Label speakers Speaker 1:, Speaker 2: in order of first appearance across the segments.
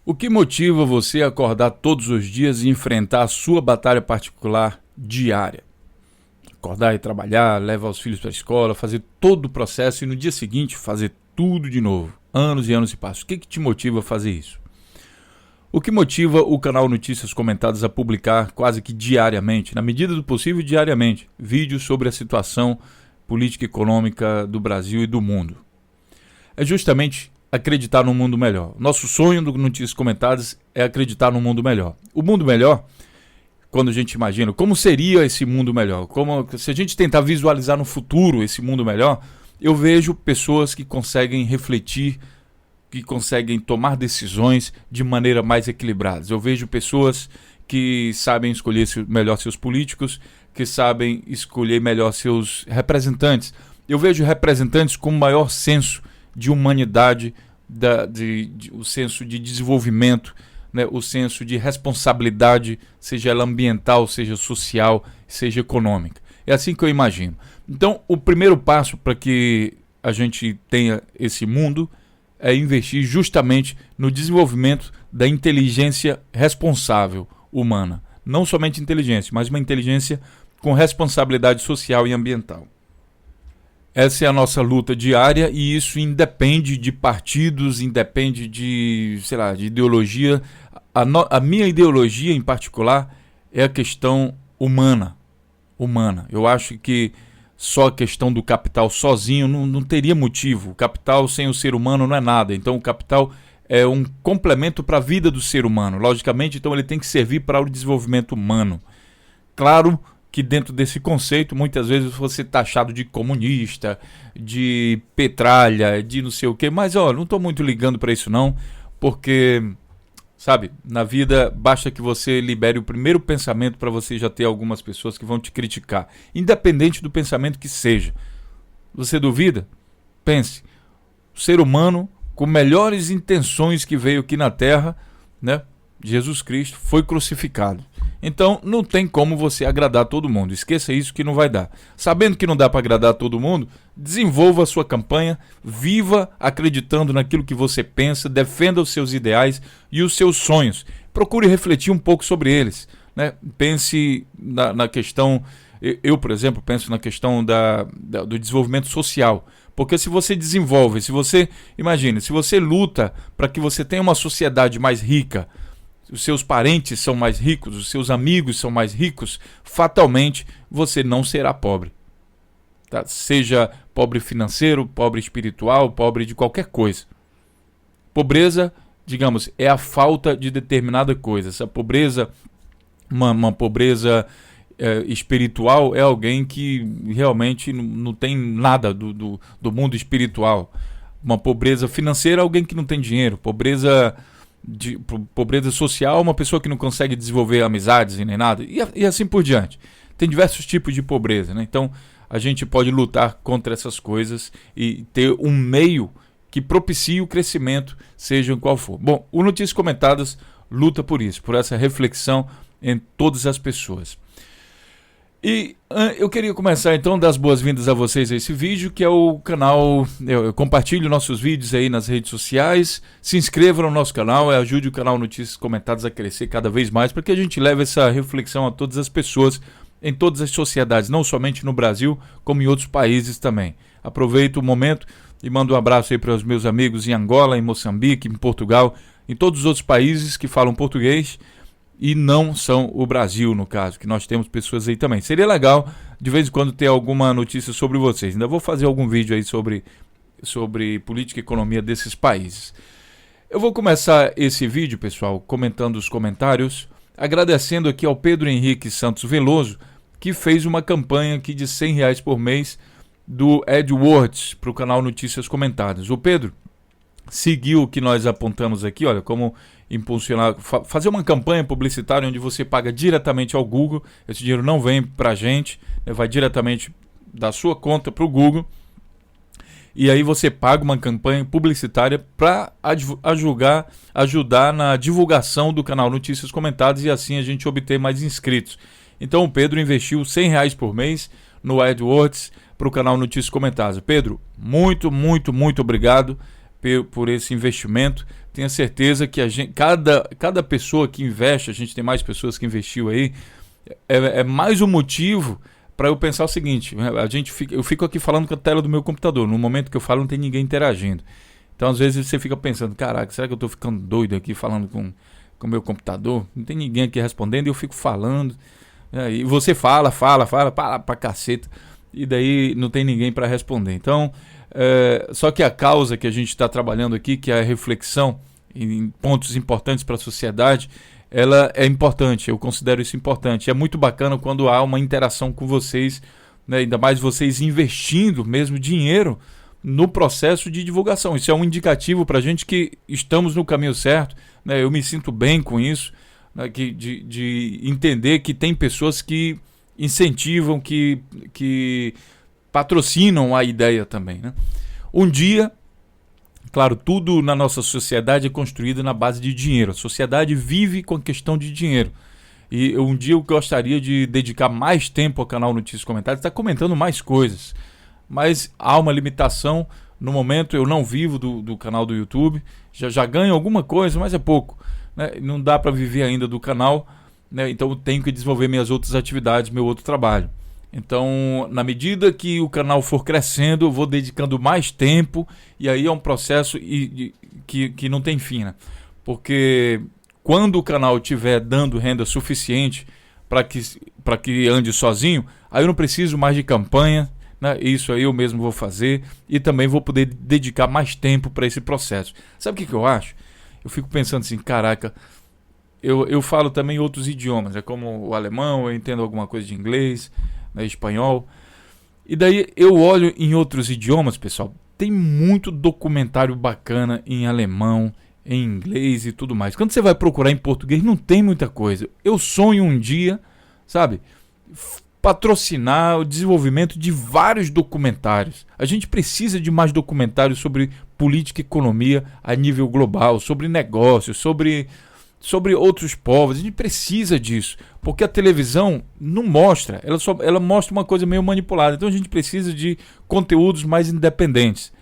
Speaker 1: O que motiva você a acordar todos os dias e enfrentar a sua batalha particular diária? Acordar e trabalhar, levar os filhos para a escola, fazer todo o processo e no dia seguinte fazer tudo de novo. Anos e anos se passam. O que te motiva a fazer isso? O que motiva o canal Notícias Comentadas a publicar quase que diariamente, na medida do possível diariamente, vídeos sobre a situação política e econômica do Brasil e do mundo? É justamente acreditar num mundo melhor. Nosso sonho do Notícias Comentadas é acreditar num mundo melhor. O mundo melhor, quando a gente imagina como seria esse mundo melhor, se a gente tentar visualizar no futuro esse mundo melhor, eu vejo pessoas que conseguem refletir, que conseguem tomar decisões de maneira mais equilibrada. Eu vejo pessoas que sabem escolher melhor seus políticos, que sabem escolher melhor seus representantes. Eu vejo representantes com maior senso de humanidade, o senso de desenvolvimento, né, o senso de responsabilidade, seja ela ambiental, seja social, seja econômica. É assim que eu imagino. Então, o primeiro passo para que a gente tenha esse mundo é investir justamente no desenvolvimento da inteligência responsável humana. Não somente inteligência, mas uma inteligência com responsabilidade social e ambiental. Essa é a nossa luta diária e isso independe de partidos, independe de ideologia. A minha ideologia em particular é a questão humana. Eu acho que só a questão do capital sozinho não teria motivo. O capital sem o ser humano não é nada. Então o capital é um complemento para a vida do ser humano. Logicamente, então ele tem que servir para o desenvolvimento humano. Claro que dentro desse conceito, muitas vezes você é taxado de comunista, de petralha, de não sei o quê, mas não estou muito ligando para isso não, porque, sabe, na vida basta que você libere o primeiro pensamento para você já ter algumas pessoas que vão te criticar, independente do pensamento que seja. Você duvida? Pense, o ser humano com melhores intenções que veio aqui na Terra, né? Jesus Cristo foi crucificado. Então não tem como você agradar todo mundo. Esqueça isso que não vai dar. Sabendo que não dá para agradar todo mundo, desenvolva a sua campanha, viva acreditando naquilo que você pensa, defenda os seus ideais e os seus sonhos. Procure refletir um pouco sobre eles, né? Pense na questão, eu, por exemplo, penso na questão do desenvolvimento social. Porque se você desenvolve, se você luta para que você tenha uma sociedade mais rica, os seus parentes são mais ricos, os seus amigos são mais ricos, fatalmente você não será pobre. Tá? Seja pobre financeiro, pobre espiritual, pobre de qualquer coisa. Pobreza, digamos, é a falta de determinada coisa. Essa pobreza, uma pobreza espiritual, é alguém que realmente não tem nada do mundo espiritual. Uma pobreza financeira é alguém que não tem dinheiro. Pobreza social, uma pessoa que não consegue desenvolver amizades e nem nada, e assim por diante. Tem diversos tipos de pobreza, né? Então a gente pode lutar contra essas coisas e ter um meio que propicie o crescimento, seja qual for. Bom, o Notícias Comentadas luta por isso, por essa reflexão em todas as pessoas. E eu queria começar então a dar as boas-vindas a vocês a esse vídeo, que é o canal, eu compartilho nossos vídeos aí nas redes sociais, se inscreva no nosso canal, ajude o canal Notícias Comentadas a crescer cada vez mais, para que a gente leve essa reflexão a todas as pessoas, em todas as sociedades, não somente no Brasil, como em outros países também. Aproveito o momento e mando um abraço aí para os meus amigos em Angola, em Moçambique, em Portugal, em todos os outros países que falam português, e não são o Brasil, no caso, que nós temos pessoas aí também. Seria legal, de vez em quando, ter alguma notícia sobre vocês. Ainda vou fazer algum vídeo aí sobre política e economia desses países. Eu vou começar esse vídeo, pessoal, comentando os comentários, agradecendo aqui ao Pedro Henrique Santos Veloso, que fez uma campanha aqui de R$100 por mês do AdWords para o canal Notícias Comentadas. O Pedro seguiu o que nós apontamos aqui, olha, como impulsionar, fazer uma campanha publicitária onde você paga diretamente ao Google, esse dinheiro não vem para a gente, vai diretamente da sua conta para o Google, e aí você paga uma campanha publicitária para ajudar na divulgação do canal Notícias Comentadas e assim a gente obter mais inscritos. Então o Pedro investiu R$100 por mês no AdWords para o canal Notícias Comentadas. Pedro, muito obrigado por esse investimento. Tenha certeza que cada pessoa que investe, a gente tem mais pessoas que investiu aí, é mais um motivo para eu pensar o seguinte: eu fico aqui falando com a tela do meu computador. No momento que eu falo, não tem ninguém interagindo. Então, às vezes, você fica pensando: caraca, será que eu estou ficando doido aqui falando com o meu computador? Não tem ninguém aqui respondendo e eu fico falando. E você fala pra caceta. E daí não tem ninguém para responder. Então, só que a causa que a gente está trabalhando aqui, que é a reflexão em pontos importantes para a sociedade, ela é importante, eu considero isso importante. É muito bacana quando há uma interação com vocês, né, ainda mais vocês investindo mesmo dinheiro no processo de divulgação. Isso é um indicativo para a gente que estamos no caminho certo, né? Eu me sinto bem com isso, né, de entender que tem pessoas que incentivam, que patrocinam a ideia também, né? Um dia, claro, tudo na nossa sociedade é construído na base de dinheiro. A sociedade vive com a questão de dinheiro. E um dia eu gostaria de dedicar mais tempo ao canal Notícias Comentadas, estar comentando mais coisas. Mas há uma limitação. No momento eu não vivo do canal do YouTube. Já ganho alguma coisa, mas é pouco, né? Não dá para viver ainda do canal, né? Então eu tenho que desenvolver minhas outras atividades, meu outro trabalho. Então, na medida que o canal for crescendo, eu vou dedicando mais tempo, e aí é um processo que não tem fim, né? Porque quando o canal estiver dando renda suficiente para que ande sozinho, aí eu não preciso mais de campanha, né? Isso aí eu mesmo vou fazer, e também vou poder dedicar mais tempo para esse processo. Sabe o que eu acho? Eu fico pensando assim, caraca, eu falo também outros idiomas, como o alemão, eu entendo alguma coisa de inglês, né, espanhol. E daí eu olho em outros idiomas, pessoal, tem muito documentário bacana em alemão, em inglês e tudo mais. Quando você vai procurar em português, não tem muita coisa. Eu sonho um dia, sabe, patrocinar o desenvolvimento de vários documentários. A gente precisa de mais documentários sobre política e economia a nível global, sobre negócios, sobre outros povos. A gente precisa disso, porque a televisão não mostra, ela mostra uma coisa meio manipulada. Então a gente precisa de conteúdos mais independentes,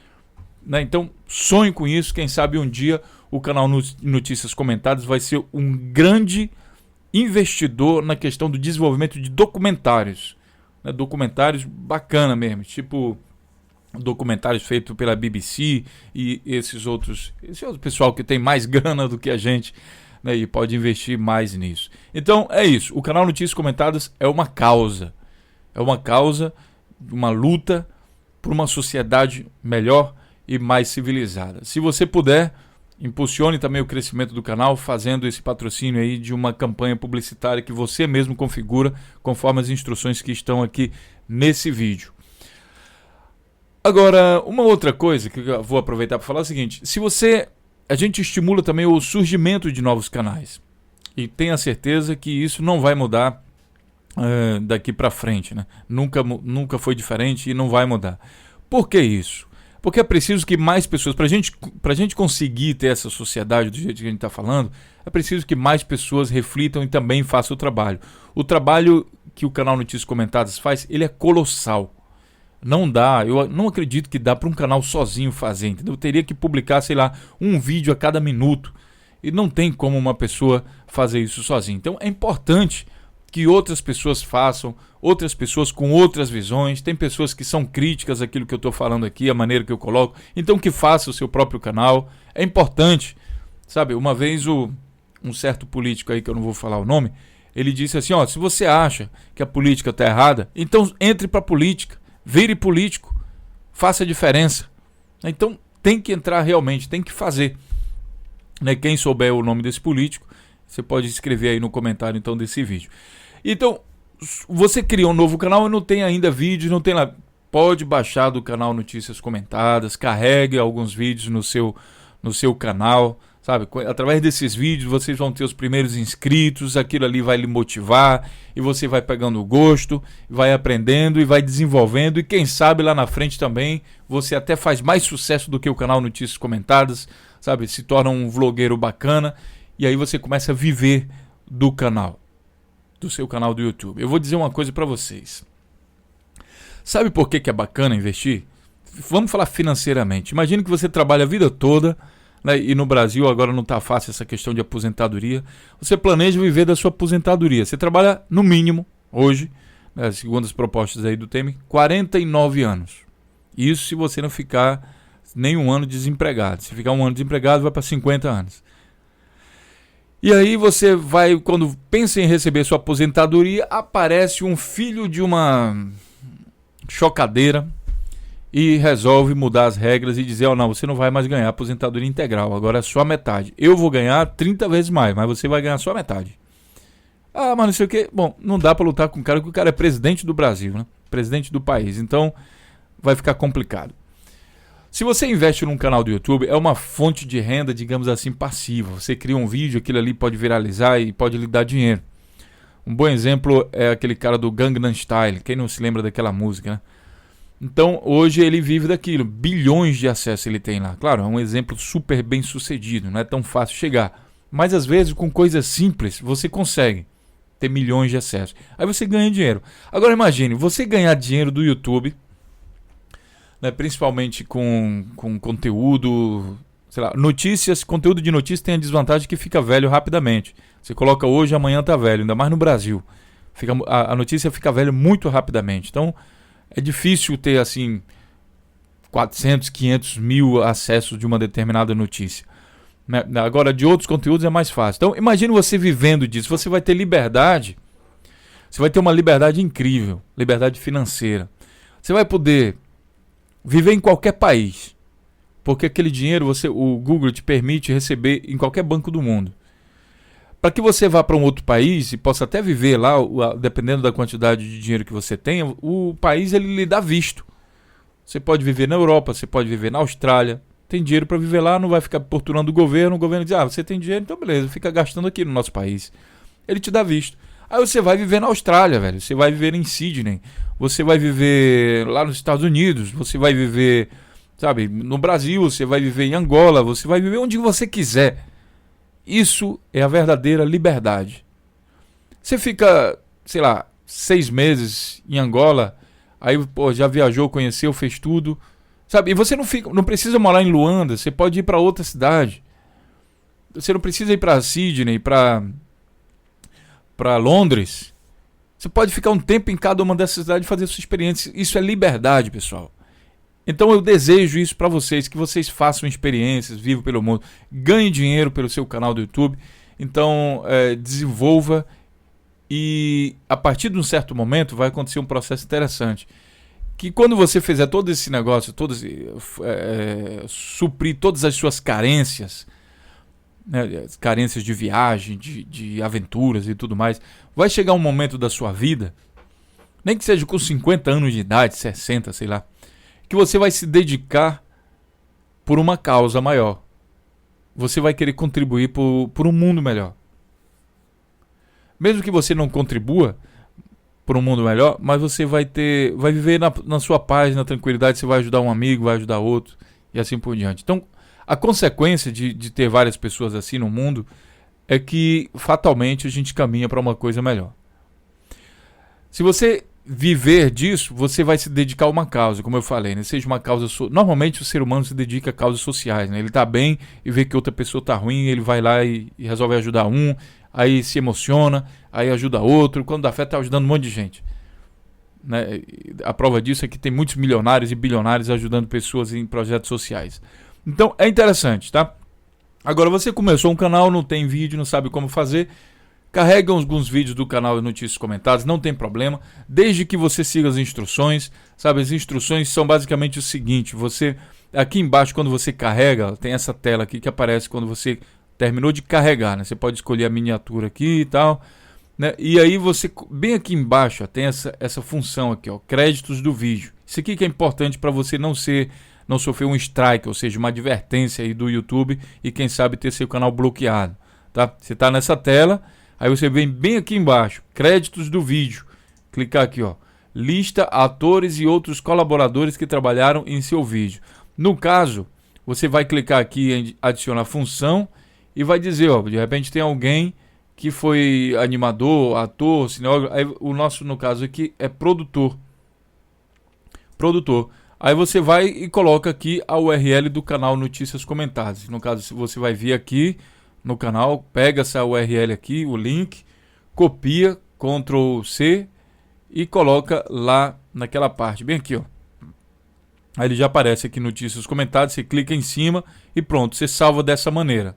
Speaker 1: né? Então sonho com isso. Quem sabe um dia o canal Notícias Comentadas vai ser um grande investidor na questão do desenvolvimento de documentários, né? Documentários bacana mesmo, tipo documentários feitos pela BBC e esse outro pessoal que tem mais grana do que a gente, né, e pode investir mais nisso. Então é isso, o canal Notícias Comentadas é uma causa, uma luta por uma sociedade melhor e mais civilizada. Se você puder, impulsione também o crescimento do canal fazendo esse patrocínio aí de uma campanha publicitária que você mesmo configura conforme as instruções que estão aqui nesse vídeo. Agora, uma outra coisa que eu vou aproveitar para falar é o seguinte: a gente estimula também o surgimento de novos canais. E tenha certeza que isso não vai mudar daqui para frente, né? Nunca foi diferente e não vai mudar. Por que isso? Porque é preciso que mais pessoas, para a gente conseguir ter essa sociedade do jeito que a gente está falando, é preciso que mais pessoas reflitam e também façam o trabalho. O trabalho que o canal Notícias Comentadas faz, ele é colossal. Não dá, eu não acredito que dá para um canal sozinho fazer, entendeu? Eu teria que publicar, sei lá, um vídeo a cada minuto. E não tem como uma pessoa fazer isso sozinha. Então é importante que outras pessoas façam, outras pessoas com outras visões. Tem pessoas que são críticas àquilo que eu estou falando aqui, a maneira que eu coloco. Então que faça o seu próprio canal. É importante, sabe? Uma vez um certo político aí, que eu não vou falar o nome, ele disse assim, se você acha que a política está errada, então entre para a política. Vire político, faça a diferença. Então tem que entrar realmente, tem que fazer, né? Quem souber o nome desse político, você pode escrever aí no comentário então desse vídeo. Então, você criou um novo canal e não tem ainda vídeo, não tem lá, pode baixar do canal Notícias Comentadas, carregue alguns vídeos no seu canal, sabe? Através desses vídeos vocês vão ter os primeiros inscritos, aquilo ali vai lhe motivar e você vai pegando o gosto, vai aprendendo e vai desenvolvendo, e quem sabe lá na frente também você até faz mais sucesso do que o canal Notícias Comentadas, sabe? Se torna um vlogueiro bacana e aí você começa a viver do canal, do seu canal do YouTube. Eu vou dizer uma coisa para vocês. Sabe por que é bacana investir? vamos falar financeiramente. Imagine que você trabalha a vida toda, né, e no Brasil agora não está fácil essa questão de aposentadoria. Você planeja viver da sua aposentadoria. Você trabalha no mínimo, hoje, né, segundo as propostas aí do Temer, 49 anos. Isso se você não ficar nem um ano desempregado. Se ficar um ano desempregado, vai para 50 anos. E aí você vai, quando pensa em receber sua aposentadoria, aparece um filho de uma chocadeira e resolve mudar as regras e dizer, não, você não vai mais ganhar aposentadoria integral, agora é só a metade. Eu vou ganhar 30 vezes mais, mas você vai ganhar só a metade. Ah, mas não sei o que. Bom, não dá para lutar com o cara, porque o cara é presidente do Brasil, né? Presidente do país. Então, vai ficar complicado. Se você investe num canal do YouTube, é uma fonte de renda, digamos assim, passiva. Você cria um vídeo, aquilo ali pode viralizar e pode lhe dar dinheiro. Um bom exemplo é aquele cara do Gangnam Style. Quem não se lembra daquela música, né? Então, hoje ele vive daquilo. Bilhões de acessos ele tem lá. Claro, é um exemplo super bem sucedido. Não é tão fácil chegar. Mas, às vezes, com coisas simples, você consegue ter milhões de acessos. Aí você ganha dinheiro. Agora, imagine, você ganhar dinheiro do YouTube, né, principalmente com conteúdo, sei lá, notícias. Conteúdo de notícias tem a desvantagem que fica velho rapidamente. Você coloca hoje, amanhã tá velho. Ainda mais no Brasil. A notícia fica velha muito rapidamente. Então, é difícil ter, assim, 400, 500 mil acessos de uma determinada notícia. Agora, de outros conteúdos é mais fácil. Então, imagine você vivendo disso. Você vai ter liberdade. Você vai ter uma liberdade incrível. Liberdade financeira. Você vai poder viver em qualquer país. Porque aquele dinheiro, o Google te permite receber em qualquer banco do mundo. Para que você vá para um outro país e possa até viver lá, dependendo da quantidade de dinheiro que você tenha, o país ele lhe dá visto. Você pode viver na Europa, você pode viver na Austrália. Tem dinheiro para viver lá, não vai ficar torturando o governo diz, você tem dinheiro, então beleza, fica gastando aqui no nosso país. Ele te dá visto. Aí você vai viver na Austrália, velho, você vai viver em Sydney, você vai viver lá nos Estados Unidos, você vai viver, sabe, no Brasil, você vai viver em Angola, você vai viver onde você quiser. Isso é a verdadeira liberdade. Você fica, sei lá, 6 meses em Angola, aí já viajou, conheceu, fez tudo, sabe? E você não precisa morar em Luanda, você pode ir para outra cidade. Você não precisa ir para Sydney, para Londres. Você pode ficar um tempo em cada uma dessas cidades e fazer sua experiência. Isso é liberdade, pessoal. Então eu desejo isso para vocês, que vocês façam experiências, vivam pelo mundo, ganhem dinheiro pelo seu canal do YouTube. Então desenvolva e a partir de um certo momento vai acontecer um processo interessante. Que quando você fizer todo esse negócio, suprir todas as suas carências, né, carências de viagem, de aventuras e tudo mais, vai chegar um momento da sua vida, nem que seja com 50 anos de idade, 60, sei lá, que você vai se dedicar por uma causa maior. Você vai querer contribuir por um mundo melhor. Mesmo que você não contribua por um mundo melhor, mas você vai viver na sua paz, na tranquilidade, você vai ajudar um amigo, vai ajudar outro, e assim por diante. Então, a consequência de ter várias pessoas assim no mundo é que, fatalmente, a gente caminha para uma coisa melhor. Se você viver disso, você vai se dedicar a uma causa, como eu falei, né? Seja uma causa... Normalmente o ser humano se dedica a causas sociais, né? Ele tá bem e vê que outra pessoa tá ruim, ele vai lá e resolve ajudar um, aí se emociona, aí ajuda outro, quando dá fé tá ajudando um monte de gente, né? A prova disso é que tem muitos milionários e bilionários ajudando pessoas em projetos sociais. Então é interessante, tá? Agora você começou um canal, não tem vídeo, não sabe como fazer, carrega alguns vídeos do canal de notícias comentadas, não tem problema, desde que você siga as instruções, sabe? As instruções são basicamente o seguinte, aqui embaixo quando você carrega, tem essa tela aqui que aparece quando você terminou de carregar, né? Você pode escolher a miniatura aqui e tal, né? E aí você, bem aqui embaixo, ó, tem essa função aqui, ó, créditos do vídeo. Isso aqui que é importante para você não sofrer um strike, ou seja, uma advertência aí do YouTube e quem sabe ter seu canal bloqueado, tá? Você está nessa tela. Aí você vem bem aqui embaixo, créditos do vídeo. Clicar aqui, ó, lista atores e outros colaboradores que trabalharam em seu vídeo. No caso, você vai clicar aqui em adicionar função e vai dizer, ó, de repente tem alguém que foi animador, ator, cineógrafo. Aí o nosso, no caso aqui, é produtor. Aí você vai e coloca aqui a URL do canal Notícias Comentadas. No caso, você vai vir aqui no canal, pega essa URL aqui, o link, copia, Ctrl C e coloca lá naquela parte, bem aqui, ó. Aí ele já aparece aqui Notícias Comentadas, você clica em cima e pronto, você salva dessa maneira.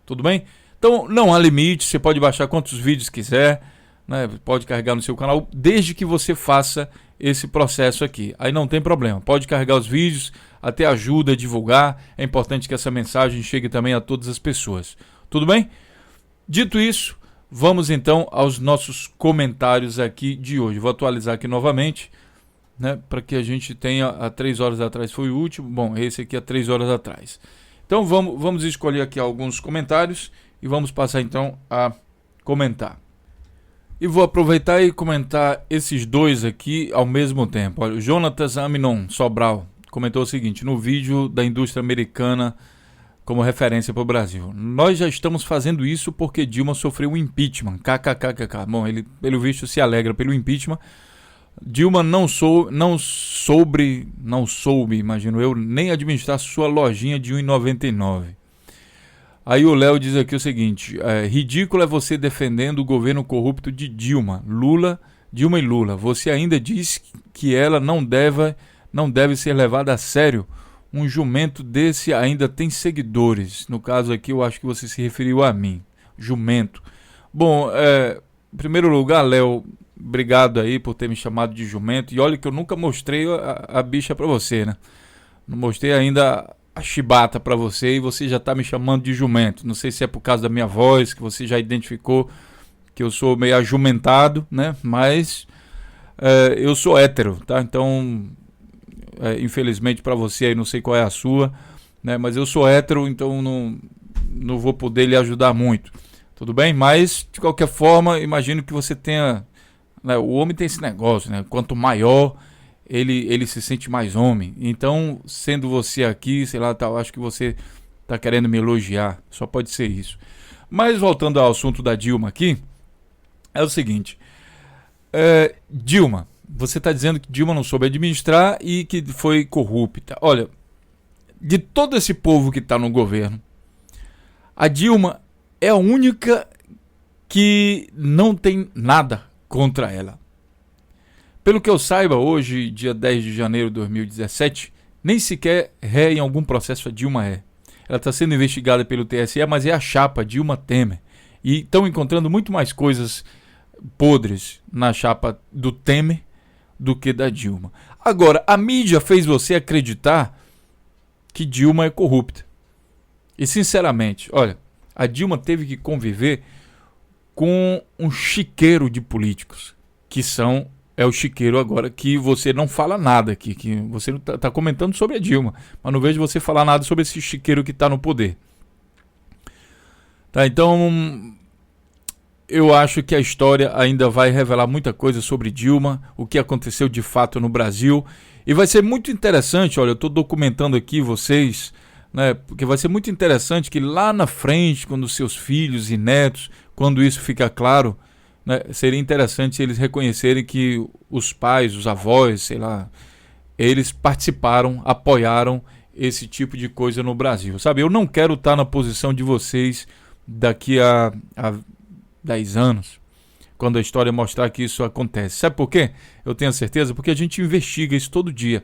Speaker 1: Tudo bem? Então não há limite, você pode baixar quantos vídeos quiser, né? Pode carregar no seu canal, desde que você faça esse processo aqui. Aí não tem problema, pode carregar os vídeos, até ajuda a divulgar. É importante que essa mensagem chegue também a todas as pessoas. Tudo bem? Dito isso, vamos então aos nossos comentários aqui de hoje. Vou atualizar aqui novamente, né, para que a gente tenha, há 3 horas atrás foi o último, bom, esse aqui há 3 horas atrás. Então vamos escolher aqui alguns comentários e vamos passar então a comentar. E vou aproveitar e comentar esses dois aqui ao mesmo tempo. Olha, o Jonatas Aminon Sobral comentou o seguinte: no vídeo da indústria americana como referência para o Brasil. Nós já estamos fazendo isso porque Dilma sofreu um impeachment. KKKKK. Bom, ele pelo visto se alegra pelo impeachment. Dilma não soube, imagino eu, nem administrar sua lojinha de R$1,99. Aí o Léo diz aqui o seguinte: ridículo é você defendendo o governo corrupto de Dilma e Lula. Você ainda diz que ela não deve ser levada a sério. Um jumento desse ainda tem seguidores. No caso aqui eu acho que você se referiu a mim. Jumento. Bom, em primeiro lugar, Léo, obrigado aí por ter me chamado de jumento. E olha que eu nunca mostrei a bicha pra você, né? Não mostrei ainda a chibata pra você e você já tá me chamando de jumento. Não sei se é por causa da minha voz, que você já identificou que eu sou meio ajumentado, né? Mas eu sou hétero, tá? Então, infelizmente pra você aí, não sei qual é a sua, né? Mas eu sou hétero, então não vou poder lhe ajudar muito. Tudo bem? Mas, de qualquer forma, imagino que você tenha... né? O homem tem esse negócio, né? Quanto maior... Ele se sente mais homem. Então, sendo você aqui, sei lá, tal, acho que você tá querendo me elogiar. Só pode ser isso. Mas voltando ao assunto da Dilma aqui, é o seguinte: Dilma, você tá dizendo que Dilma não soube administrar e que foi corrupta. Olha, de todo esse povo que tá no governo, a Dilma é a única que não tem nada contra ela. Pelo que eu saiba, hoje, dia 10 de janeiro de 2017, nem sequer ré em algum processo a Dilma é. Ela está sendo investigada pelo TSE, mas é a chapa Dilma Temer. E estão encontrando muito mais coisas podres na chapa do Temer do que da Dilma. Agora, a mídia fez você acreditar que Dilma é corrupta. E sinceramente, olha, a Dilma teve que conviver com um chiqueiro de políticos, que são... É o chiqueiro agora que você não fala nada aqui, que você está comentando sobre a Dilma, mas não vejo você falar nada sobre esse chiqueiro que está no poder. Tá, então, eu acho que a história ainda vai revelar muita coisa sobre Dilma, o que aconteceu de fato no Brasil, e vai ser muito interessante, olha, eu estou documentando aqui vocês, né, porque vai ser muito interessante que lá na frente, quando seus filhos e netos, quando isso ficar claro, né, seria interessante eles reconhecerem que os pais, os avós, sei lá, eles participaram, apoiaram esse tipo de coisa no Brasil, sabe? Eu não quero estar na posição de vocês daqui a 10 anos, quando a história mostrar que isso acontece. Sabe por quê? Eu tenho certeza, porque a gente investiga isso todo dia.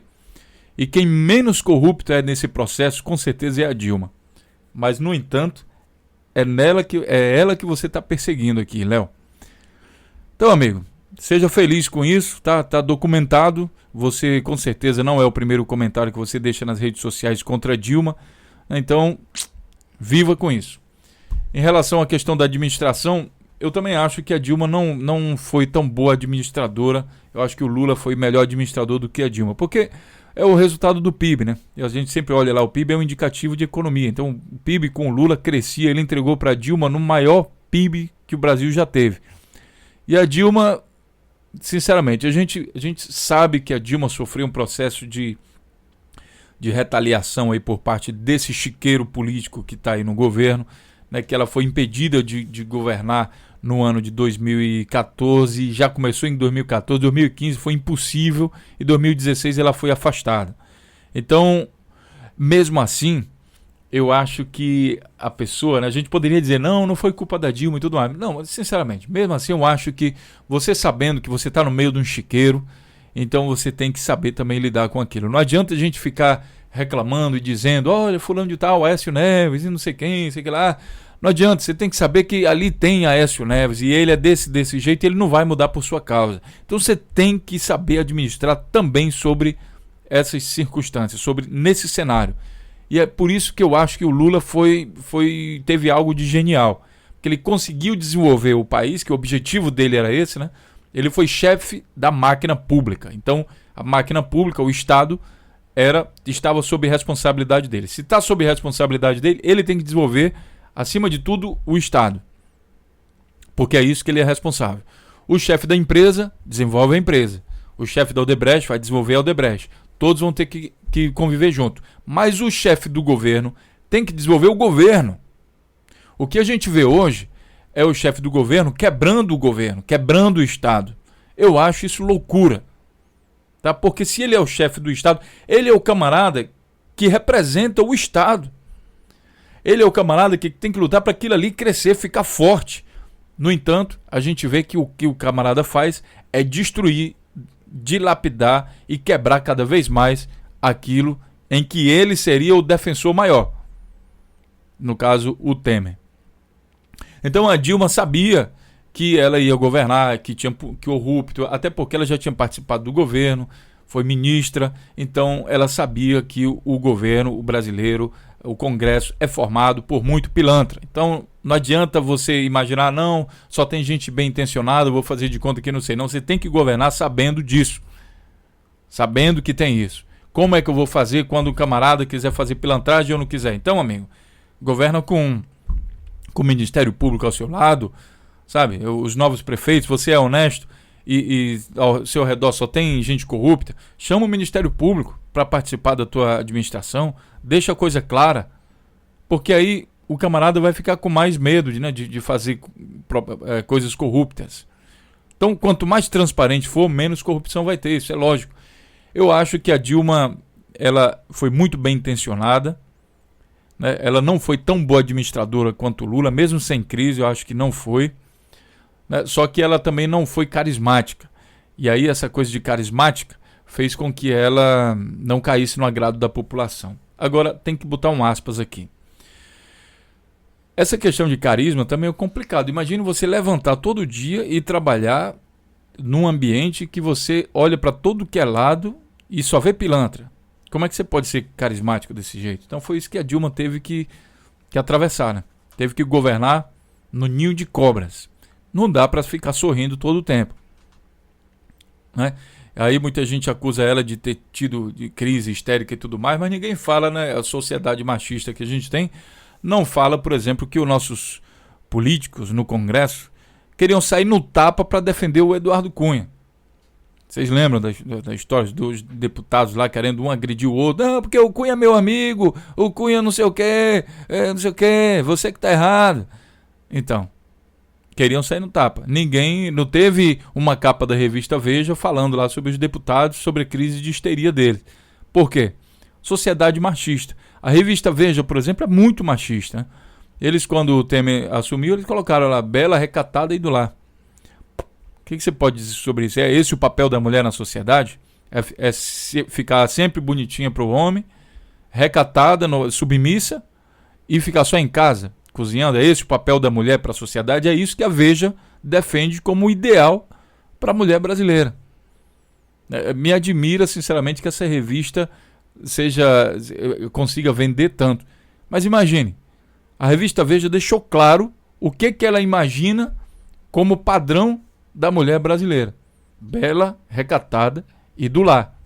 Speaker 1: E quem menos corrupto é nesse processo, com certeza, é a Dilma. Mas, no entanto, é ela que você está perseguindo aqui, Léo. Então, amigo, seja feliz com isso, tá documentado. Você com certeza não é o primeiro comentário que você deixa nas redes sociais contra a Dilma. Então, viva com isso. Em relação à questão da administração, eu também acho que a Dilma não foi tão boa administradora. Eu acho que o Lula foi melhor administrador do que a Dilma. Porque é o resultado do PIB, né? E a gente sempre olha lá, o PIB é um indicativo de economia. Então, o PIB com o Lula crescia, ele entregou para a Dilma no maior PIB que o Brasil já teve. E a Dilma, sinceramente, a gente sabe que a Dilma sofreu um processo de retaliação aí por parte desse chiqueiro político que está aí no governo, né, que ela foi impedida de governar no ano de 2014, já começou em 2014, 2015 foi impossível e 2016 ela foi afastada. Então, mesmo assim, eu acho que a pessoa, né, a gente poderia dizer, não foi culpa da Dilma e tudo mais. Não, sinceramente, mesmo assim eu acho que você sabendo que você está no meio de um chiqueiro, então você tem que saber também lidar com aquilo. Não adianta a gente ficar reclamando e dizendo, olha, fulano de tal, Aécio Neves e não sei quem, sei que lá. Não adianta, você tem que saber que ali tem Aécio Neves e ele é desse jeito e ele não vai mudar por sua causa. Então você tem que saber administrar também sobre essas circunstâncias, sobre nesse cenário. E é por isso que eu acho que o Lula teve algo de genial. Porque ele conseguiu desenvolver o país, que o objetivo dele era esse, né? Ele foi chefe da máquina pública. Então, a máquina pública, o Estado, estava sob responsabilidade dele. Se está sob responsabilidade dele, ele tem que desenvolver, acima de tudo, o Estado. Porque é isso que ele é responsável. O chefe da empresa desenvolve a empresa. O chefe da Odebrecht vai desenvolver a Odebrecht. Todos vão ter que conviver junto. Mas o chefe do governo tem que desenvolver o governo. O que a gente vê hoje é o chefe do governo quebrando o governo, quebrando o Estado. Eu acho isso loucura. Tá? Porque se ele é o chefe do Estado, ele é o camarada que representa o Estado. Ele é o camarada que tem que lutar para aquilo ali crescer, ficar forte. No entanto, a gente vê que o que o camarada faz é destruir, dilapidar e quebrar cada vez mais aquilo em que ele seria o defensor maior. No caso, o Temer. Então a Dilma sabia que ela ia governar, que tinha corrupto, até porque ela já tinha participado do governo, foi ministra, então ela sabia que o governo, o brasileiro, o Congresso é formado por muito pilantra. Então não adianta você imaginar, não, só tem gente bem intencionada, vou fazer de conta que não sei. Não, você tem que governar sabendo disso, sabendo que tem isso. Como é que eu vou fazer quando o camarada quiser fazer pilantragem ou não quiser? Então, amigo, governa com o Ministério Público ao seu lado, sabe? Os novos prefeitos, você é honesto e ao seu redor só tem gente corrupta, chama o Ministério Público para participar da tua administração, deixa a coisa clara, porque aí o camarada vai ficar com mais medo de fazer coisas corruptas. Então, quanto mais transparente for, menos corrupção vai ter, isso é lógico. Eu acho que a Dilma, ela foi muito bem intencionada, né? Ela não foi tão boa administradora quanto o Lula, mesmo sem crise, eu acho que não foi, né? Só que ela também não foi carismática. E aí essa coisa de carismática fez com que ela não caísse no agrado da população. Agora, tem que botar um aspas aqui. Essa questão de carisma também é complicado. Imagine você levantar todo dia e trabalhar num ambiente que você olha para todo que é lado e só vê pilantra. Como é que você pode ser carismático desse jeito? Então foi isso que a Dilma teve que atravessar, né? Teve que governar no ninho de cobras. Não dá para ficar sorrindo todo o tempo, né? Aí muita gente acusa ela de ter tido de crise histérica e tudo mais, mas ninguém fala, né? A sociedade machista que a gente tem não fala, por exemplo, que os nossos políticos no Congresso queriam sair no tapa para defender o Eduardo Cunha. Vocês lembram das histórias dos deputados lá querendo um agredir o outro? Não, porque o Cunha é meu amigo, o Cunha não sei o quê, você que tá errado. Então, queriam sair no tapa. Ninguém, não teve uma capa da revista Veja falando lá sobre os deputados, sobre a crise de histeria deles. Por quê? Sociedade machista. A revista Veja, por exemplo, é muito machista, né? Eles, quando o Temer assumiu, eles colocaram lá, bela, recatada e do lar. O que você pode dizer sobre isso? É esse o papel da mulher na sociedade? Ficar sempre bonitinha para o homem, recatada, submissa e ficar só em casa, cozinhando? É esse o papel da mulher para a sociedade? É isso que a Veja defende como ideal para a mulher brasileira. Me admira, sinceramente, que essa revista consiga vender tanto. Mas imagine, a revista Veja deixou claro o que ela imagina como padrão da mulher brasileira. Bela, recatada e do lar.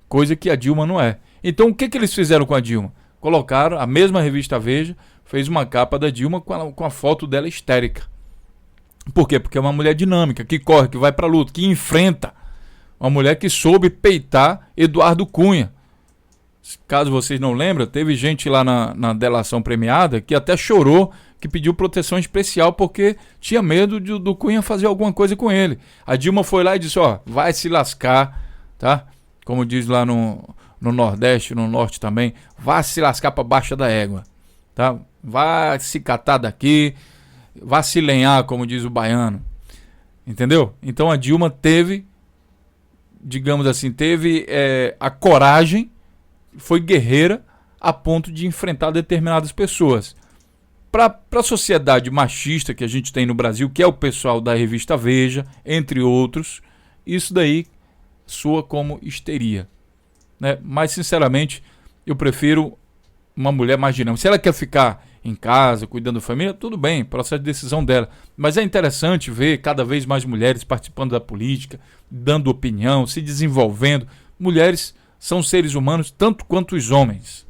Speaker 1: Coisa que a Dilma não é. Então o que eles fizeram com a Dilma? Colocaram, a mesma revista Veja fez uma capa da Dilma com a foto dela histérica. Por quê? Porque é uma mulher dinâmica, que corre, que vai pra luta, que enfrenta. Uma mulher que soube peitar Eduardo Cunha. Caso vocês não lembram, teve gente lá na delação premiada que até chorou, que pediu proteção especial porque tinha medo do Cunha fazer alguma coisa com ele. A Dilma foi lá e disse, vai se lascar, tá? Como diz lá no Nordeste, no Norte também, vá se lascar para baixa da égua, tá? Vá se catar daqui, vá se lenhar, como diz o baiano, entendeu? Então a Dilma teve, digamos assim, a coragem, foi guerreira a ponto de enfrentar determinadas pessoas. Para a sociedade machista que a gente tem no Brasil, que é o pessoal da revista Veja, entre outros, isso daí soa como histeria, né? Mas, sinceramente, eu prefiro uma mulher mais dinâmica. Se ela quer ficar em casa, cuidando da família, tudo bem, processo de decisão dela. Mas é interessante ver cada vez mais mulheres participando da política, dando opinião, se desenvolvendo. Mulheres são seres humanos tanto quanto os homens.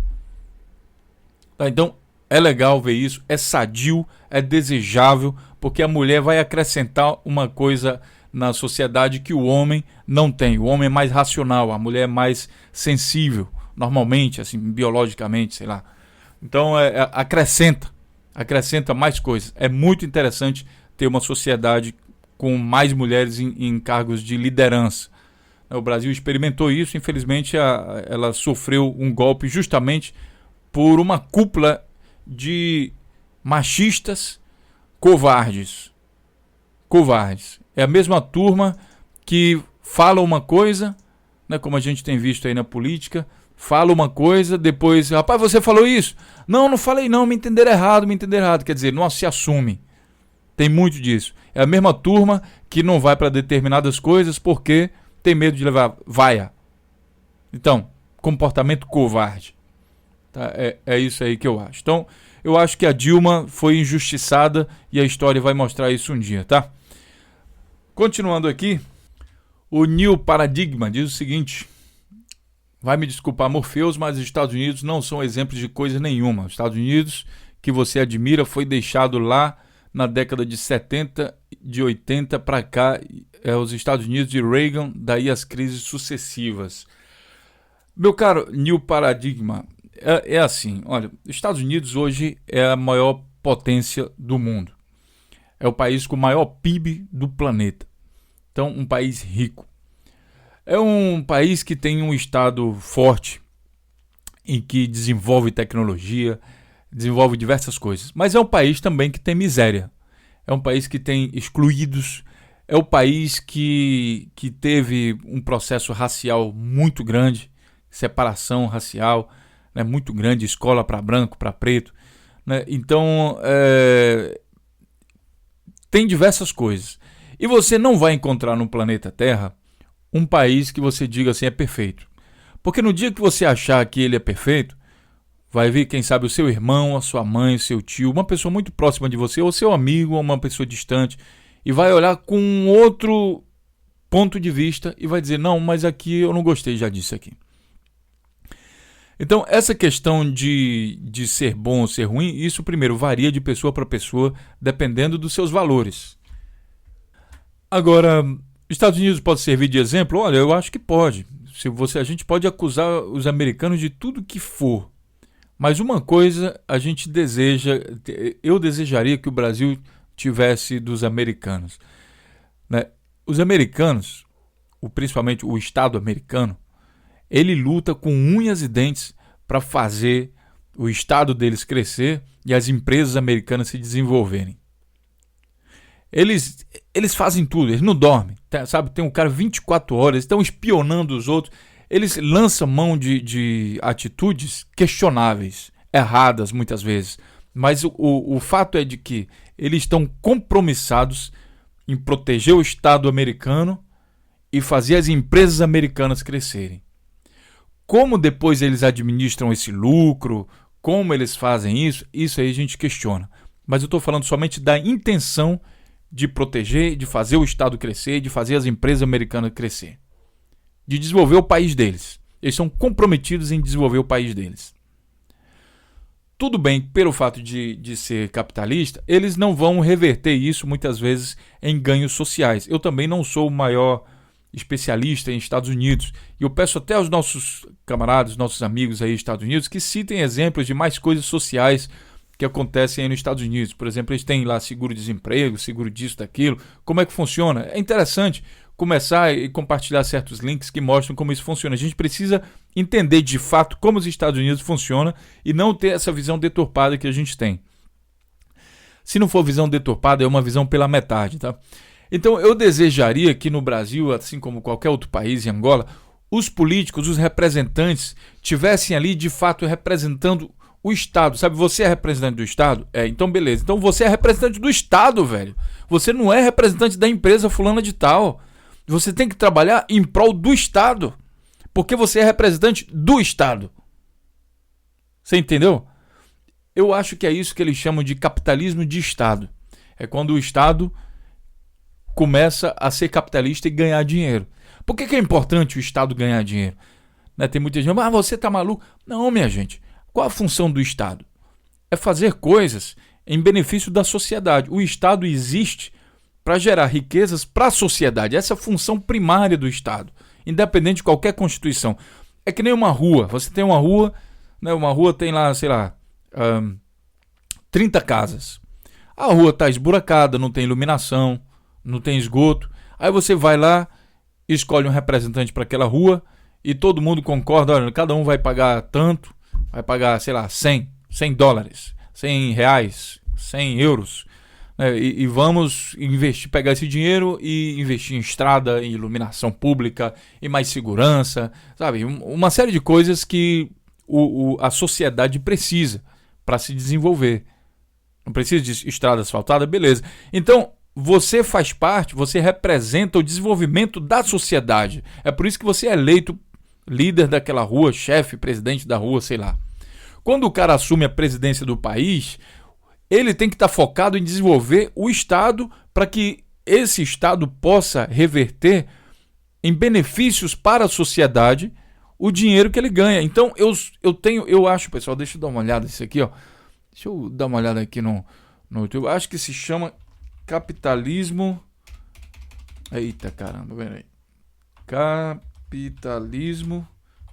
Speaker 1: Tá? Então, é legal ver isso, é sadio, é desejável, porque a mulher vai acrescentar uma coisa na sociedade que o homem não tem. O homem é mais racional, a mulher é mais sensível, normalmente, assim, biologicamente, sei lá. Então, acrescenta mais coisas. É muito interessante ter uma sociedade com mais mulheres em cargos de liderança. O Brasil experimentou isso, infelizmente ela sofreu um golpe justamente por uma cúpula de machistas covardes. É a mesma turma que fala uma coisa, né, como a gente tem visto aí na política, fala uma coisa, depois, rapaz, você falou isso? Não falei não, me entenderam errado. Quer dizer, não se assume. Tem muito disso. É a mesma turma que não vai para determinadas coisas porque tem medo de levar vaia. Então, comportamento covarde. Tá? É isso aí que eu acho. Então, eu acho que a Dilma foi injustiçada e a história vai mostrar isso um dia, tá? Continuando aqui, o New Paradigma diz o seguinte: vai me desculpar, Morpheus, mas os Estados Unidos não são exemplos de coisa nenhuma. Os Estados Unidos, que você admira, foi deixado lá na década de 70, de 80 para cá, os Estados Unidos de Reagan, daí as crises sucessivas. Meu caro New Paradigma, é assim, olha, os Estados Unidos hoje é a maior potência do mundo. É o país com o maior PIB do planeta. Então, um país rico. É um país que tem um estado forte, em que desenvolve tecnologia, desenvolve diversas coisas. Mas é um país também que tem miséria. É um país que tem excluídos. É um país que teve um processo racial muito grande, separação racial, né, muito grande, escola para branco, para preto. Né? Então, tem diversas coisas. E você não vai encontrar no planeta Terra um país que você diga assim, é perfeito. Porque no dia que você achar que ele é perfeito, vai vir, quem sabe, o seu irmão, a sua mãe, o seu tio, uma pessoa muito próxima de você, ou seu amigo, ou uma pessoa distante, e vai olhar com um outro ponto de vista e vai dizer, não, mas aqui eu não gostei já disso aqui. Então, essa questão de ser bom ou ser ruim, isso primeiro varia de pessoa para pessoa, dependendo dos seus valores. Agora, Estados Unidos pode servir de exemplo? Olha, eu acho que pode. A gente pode acusar os americanos de tudo que for. Mas uma coisa a gente eu desejaria que o Brasil tivesse dos americanos. Né? Os americanos, principalmente o Estado americano, ele luta com unhas e dentes para fazer o Estado deles crescer e as empresas americanas se desenvolverem. Eles fazem tudo, eles não dormem, sabe? Tem um cara 24 horas, estão espionando os outros, eles lançam mão de atitudes questionáveis, erradas muitas vezes, mas o fato é de que eles estão compromissados em proteger o Estado americano e fazer as empresas americanas crescerem. Como depois eles administram esse lucro, como eles fazem isso aí a gente questiona. Mas eu estou falando somente da intenção de proteger, de fazer o Estado crescer, de fazer as empresas americanas crescer. De desenvolver o país deles. Eles são comprometidos em desenvolver o país deles. Tudo bem, pelo fato de ser capitalista, eles não vão reverter isso muitas vezes em ganhos sociais. Eu também não sou o maior especialista em Estados Unidos. E eu peço até aos nossos camaradas, nossos amigos aí nos Estados Unidos, que citem exemplos de mais coisas sociais que acontecem aí nos Estados Unidos. Por exemplo, eles têm lá seguro-desemprego, seguro disso, daquilo. Como é que funciona? É interessante começar e compartilhar certos links que mostram como isso funciona. A gente precisa entender de fato como os Estados Unidos funcionam e não ter essa visão deturpada que a gente tem. Se não for visão deturpada, é uma visão pela metade, tá? Então eu desejaria que no Brasil, assim como qualquer outro país, em Angola, os políticos, os representantes, tivessem ali de fato representando o Estado. Sabe, você é representante do Estado? Então beleza. Então você é representante do Estado, velho. Você não é representante da empresa fulana de tal. Você tem que trabalhar em prol do Estado. Porque você é representante do Estado. Você entendeu? Eu acho que é isso que eles chamam de capitalismo de Estado. É quando o Estado começa a ser capitalista e ganhar dinheiro. Por que é importante o Estado ganhar dinheiro? Né? Tem muita gente, você tá maluco? Não, minha gente. Qual a função do Estado? É fazer coisas em benefício da sociedade. O Estado existe para gerar riquezas para a sociedade. Essa é a função primária do Estado, independente de qualquer constituição. É que nem uma rua. Você tem uma rua, né? Uma rua tem lá, sei lá, 30 casas. A rua está esburacada, não tem iluminação, não tem esgoto. Aí você vai lá, escolhe um representante para aquela rua e todo mundo concorda, olha, cada um vai pagar tanto, vai pagar, sei lá, 100 dólares, 100 reais, 100 euros, né? E vamos investir, pegar esse dinheiro e investir em estrada, em iluminação pública, em mais segurança, sabe? Uma série de coisas que a sociedade precisa para se desenvolver. Não precisa de estrada asfaltada, beleza. Então, você faz parte, você representa o desenvolvimento da sociedade. É por isso que você é eleito líder daquela rua, chefe, presidente da rua, sei lá. Quando o cara assume a presidência do país, ele tem que estar focado em desenvolver o Estado para que esse Estado possa reverter em benefícios para a sociedade o dinheiro que ele ganha. Então, eu acho, pessoal, deixa eu dar uma olhada nisso aqui, ó. Deixa eu dar uma olhada aqui no YouTube. Acho que se chama capitalismo. Eita caramba, peraí. Capitalismo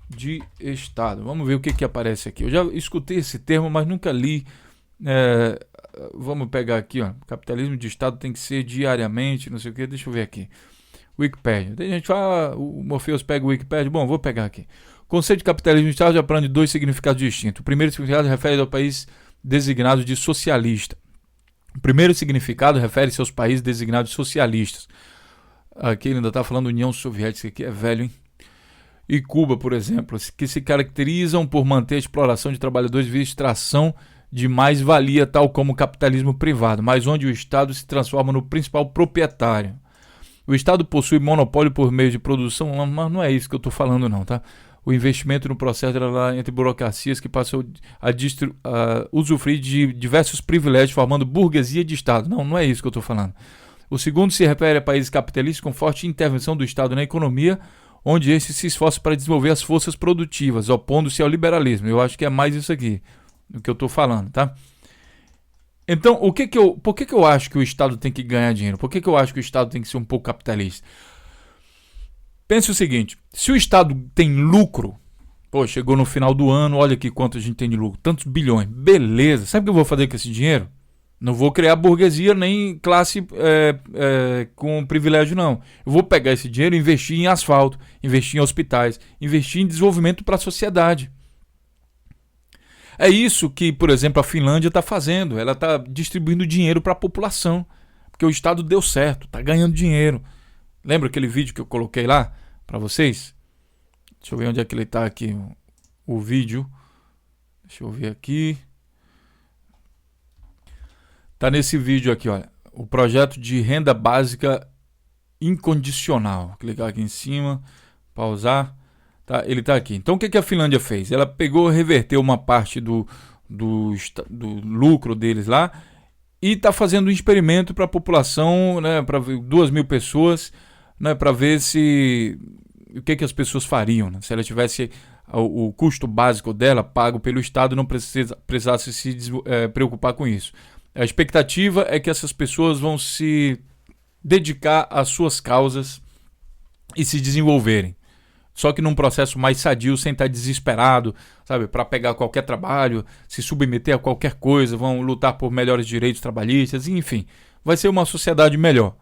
Speaker 1: de Estado. Vamos ver o que aparece aqui. Eu já escutei esse termo, mas nunca li. Vamos pegar aqui, ó. Capitalismo de Estado tem que ser diariamente, não sei o que. Deixa eu ver aqui. Wikipedia. Tem gente que fala, o Morpheus pega o Wikipedia. Bom, vou pegar aqui. O conceito de capitalismo de Estado já aprende dois significados distintos. O primeiro significado refere ao país designado de socialista. O primeiro significado refere-se aos países designados de socialistas. Aqui ele ainda está falando União Soviética, isso aqui é velho, hein? E Cuba, por exemplo, que se caracterizam por manter a exploração de trabalhadores via extração de mais-valia, tal como o capitalismo privado, mas onde o Estado se transforma no principal proprietário. O Estado possui monopólio por meio de produção, mas não é isso que eu estou falando não, tá? O investimento no processo era lá entre burocracias que passou a usufruir de diversos privilégios, formando burguesia de Estado. Não é isso que eu estou falando. O segundo se refere a países capitalistas com forte intervenção do Estado na economia, onde esse se esforça para desenvolver as forças produtivas, opondo-se ao liberalismo. Eu acho que é mais isso aqui do que eu estou falando, tá? Então, por que eu acho que o Estado tem que ganhar dinheiro? Por que eu acho que o Estado tem que ser um pouco capitalista? Pense o seguinte, se o Estado tem lucro, chegou no final do ano, olha aqui quanto a gente tem de lucro, tantos bilhões, beleza, sabe o que eu vou fazer com esse dinheiro? Não vou criar burguesia nem classe com privilégio não, eu vou pegar esse dinheiro e investir em asfalto, investir em hospitais, investir em desenvolvimento para a sociedade. É isso que, por exemplo, a Finlândia está fazendo, ela está distribuindo dinheiro para a população, porque o Estado deu certo, está ganhando dinheiro. Lembra aquele vídeo que eu coloquei lá para vocês? Deixa eu ver onde é que ele está aqui, o vídeo. Deixa eu ver aqui. Tá nesse vídeo aqui, olha. O projeto de renda básica incondicional. Vou clicar aqui em cima, pausar. Tá, ele está aqui. Então o que a Finlândia fez? Ela pegou, reverteu uma parte do lucro deles lá e está fazendo um experimento para a população, né, para 2.000 pessoas, né, para ver o que as pessoas fariam, né? Se ela tivesse o custo básico dela pago pelo Estado, não precisasse se preocupar com isso. A expectativa é que essas pessoas vão se dedicar às suas causas e se desenvolverem. Só que num processo mais sadio, sem estar desesperado, sabe, para pegar qualquer trabalho, se submeter a qualquer coisa, vão lutar por melhores direitos trabalhistas, enfim, vai ser uma sociedade melhor.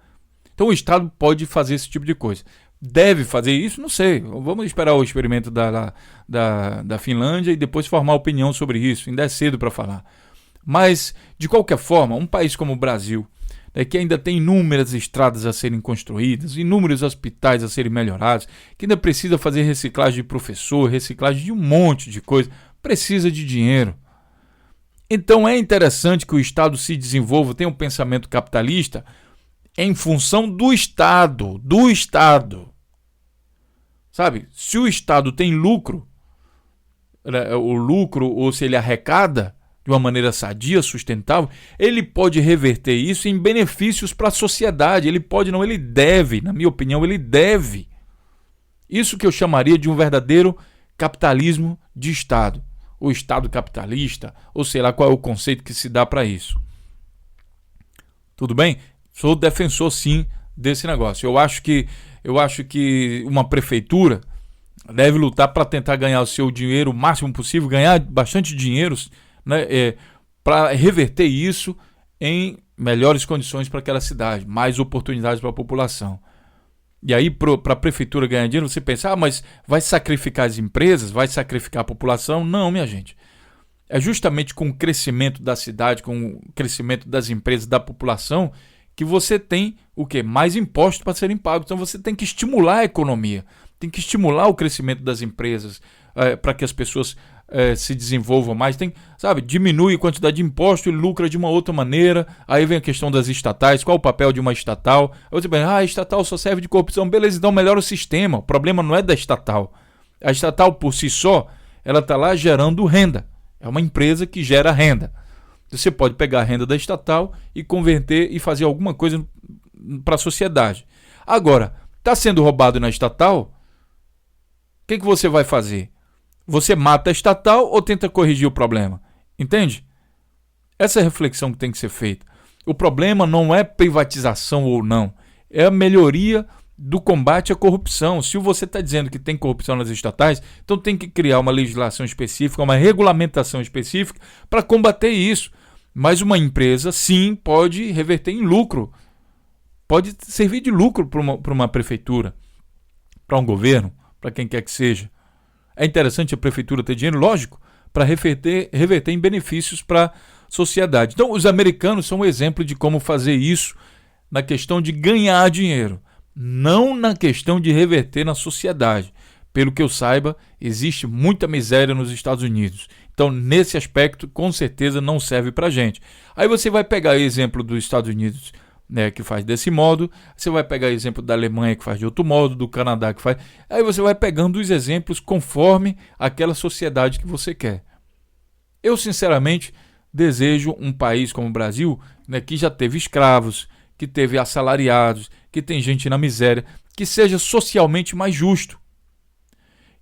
Speaker 1: Então o Estado pode fazer esse tipo de coisa. Deve fazer isso? Não sei. Vamos esperar o experimento da Finlândia e depois formar opinião sobre isso. Ainda é cedo para falar. Mas, de qualquer forma, um país como o Brasil, que ainda tem inúmeras estradas a serem construídas, inúmeros hospitais a serem melhorados, que ainda precisa fazer reciclagem de professor, reciclagem de um monte de coisa, precisa de dinheiro. Então é interessante que o Estado se desenvolva, tenha um pensamento capitalista em função do Estado, Sabe, se o Estado tem lucro, ou se ele arrecada de uma maneira sadia, sustentável, ele pode reverter isso em benefícios para a sociedade. Ele pode, não, ele deve, na minha opinião, ele deve. Isso que eu chamaria de um verdadeiro capitalismo de Estado. O Estado capitalista, ou sei lá qual é o conceito que se dá para isso. Tudo bem? Sou defensor, sim, desse negócio. Eu acho que uma prefeitura deve lutar para tentar ganhar o seu dinheiro o máximo possível, ganhar bastante dinheiro, né, para reverter isso em melhores condições para aquela cidade, mais oportunidades para a população. E aí, para a prefeitura ganhar dinheiro, você pensa, mas vai sacrificar as empresas, vai sacrificar a população? Não, minha gente. É justamente com o crescimento da cidade, com o crescimento das empresas, da população, que você tem o quê? Mais impostos para serem pagos. Então você tem que estimular a economia, tem que estimular o crescimento das empresas, para que as pessoas se desenvolvam mais. Tem, sabe, diminui a quantidade de imposto e lucra de uma outra maneira. Aí vem a questão das estatais, qual o papel de uma estatal? Aí você pensa, a estatal só serve de corrupção. Beleza, então melhora o sistema. O problema não é da estatal. A estatal por si só, ela está lá gerando renda. É uma empresa que gera renda. Você pode pegar a renda da estatal e converter e fazer alguma coisa para a sociedade. Agora, está sendo roubado na estatal, o que você vai fazer? Você mata a estatal ou tenta corrigir o problema? Entende? Essa é a reflexão que tem que ser feita. O problema não é privatização ou não, é a melhoria do combate à corrupção. Se você está dizendo que tem corrupção nas estatais, então tem que criar uma legislação específica, uma regulamentação específica para combater isso. Mas uma empresa, sim, pode reverter em lucro. Pode servir de lucro para uma prefeitura, para um governo, para quem quer que seja. É interessante a prefeitura ter dinheiro, lógico, para reverter em benefícios para a sociedade. Então, os americanos são um exemplo de como fazer isso na questão de ganhar dinheiro, não na questão de reverter na sociedade. Pelo que eu saiba, existe muita miséria nos Estados Unidos. Então, nesse aspecto, com certeza não serve para a gente. Aí você vai pegar o exemplo dos Estados Unidos, né, que faz desse modo, você vai pegar o exemplo da Alemanha, que faz de outro modo, do Canadá, que faz... Aí você vai pegando os exemplos conforme aquela sociedade que você quer. Eu, sinceramente, desejo um país como o Brasil, né, que já teve escravos, que teve assalariados, que tem gente na miséria, que seja socialmente mais justo.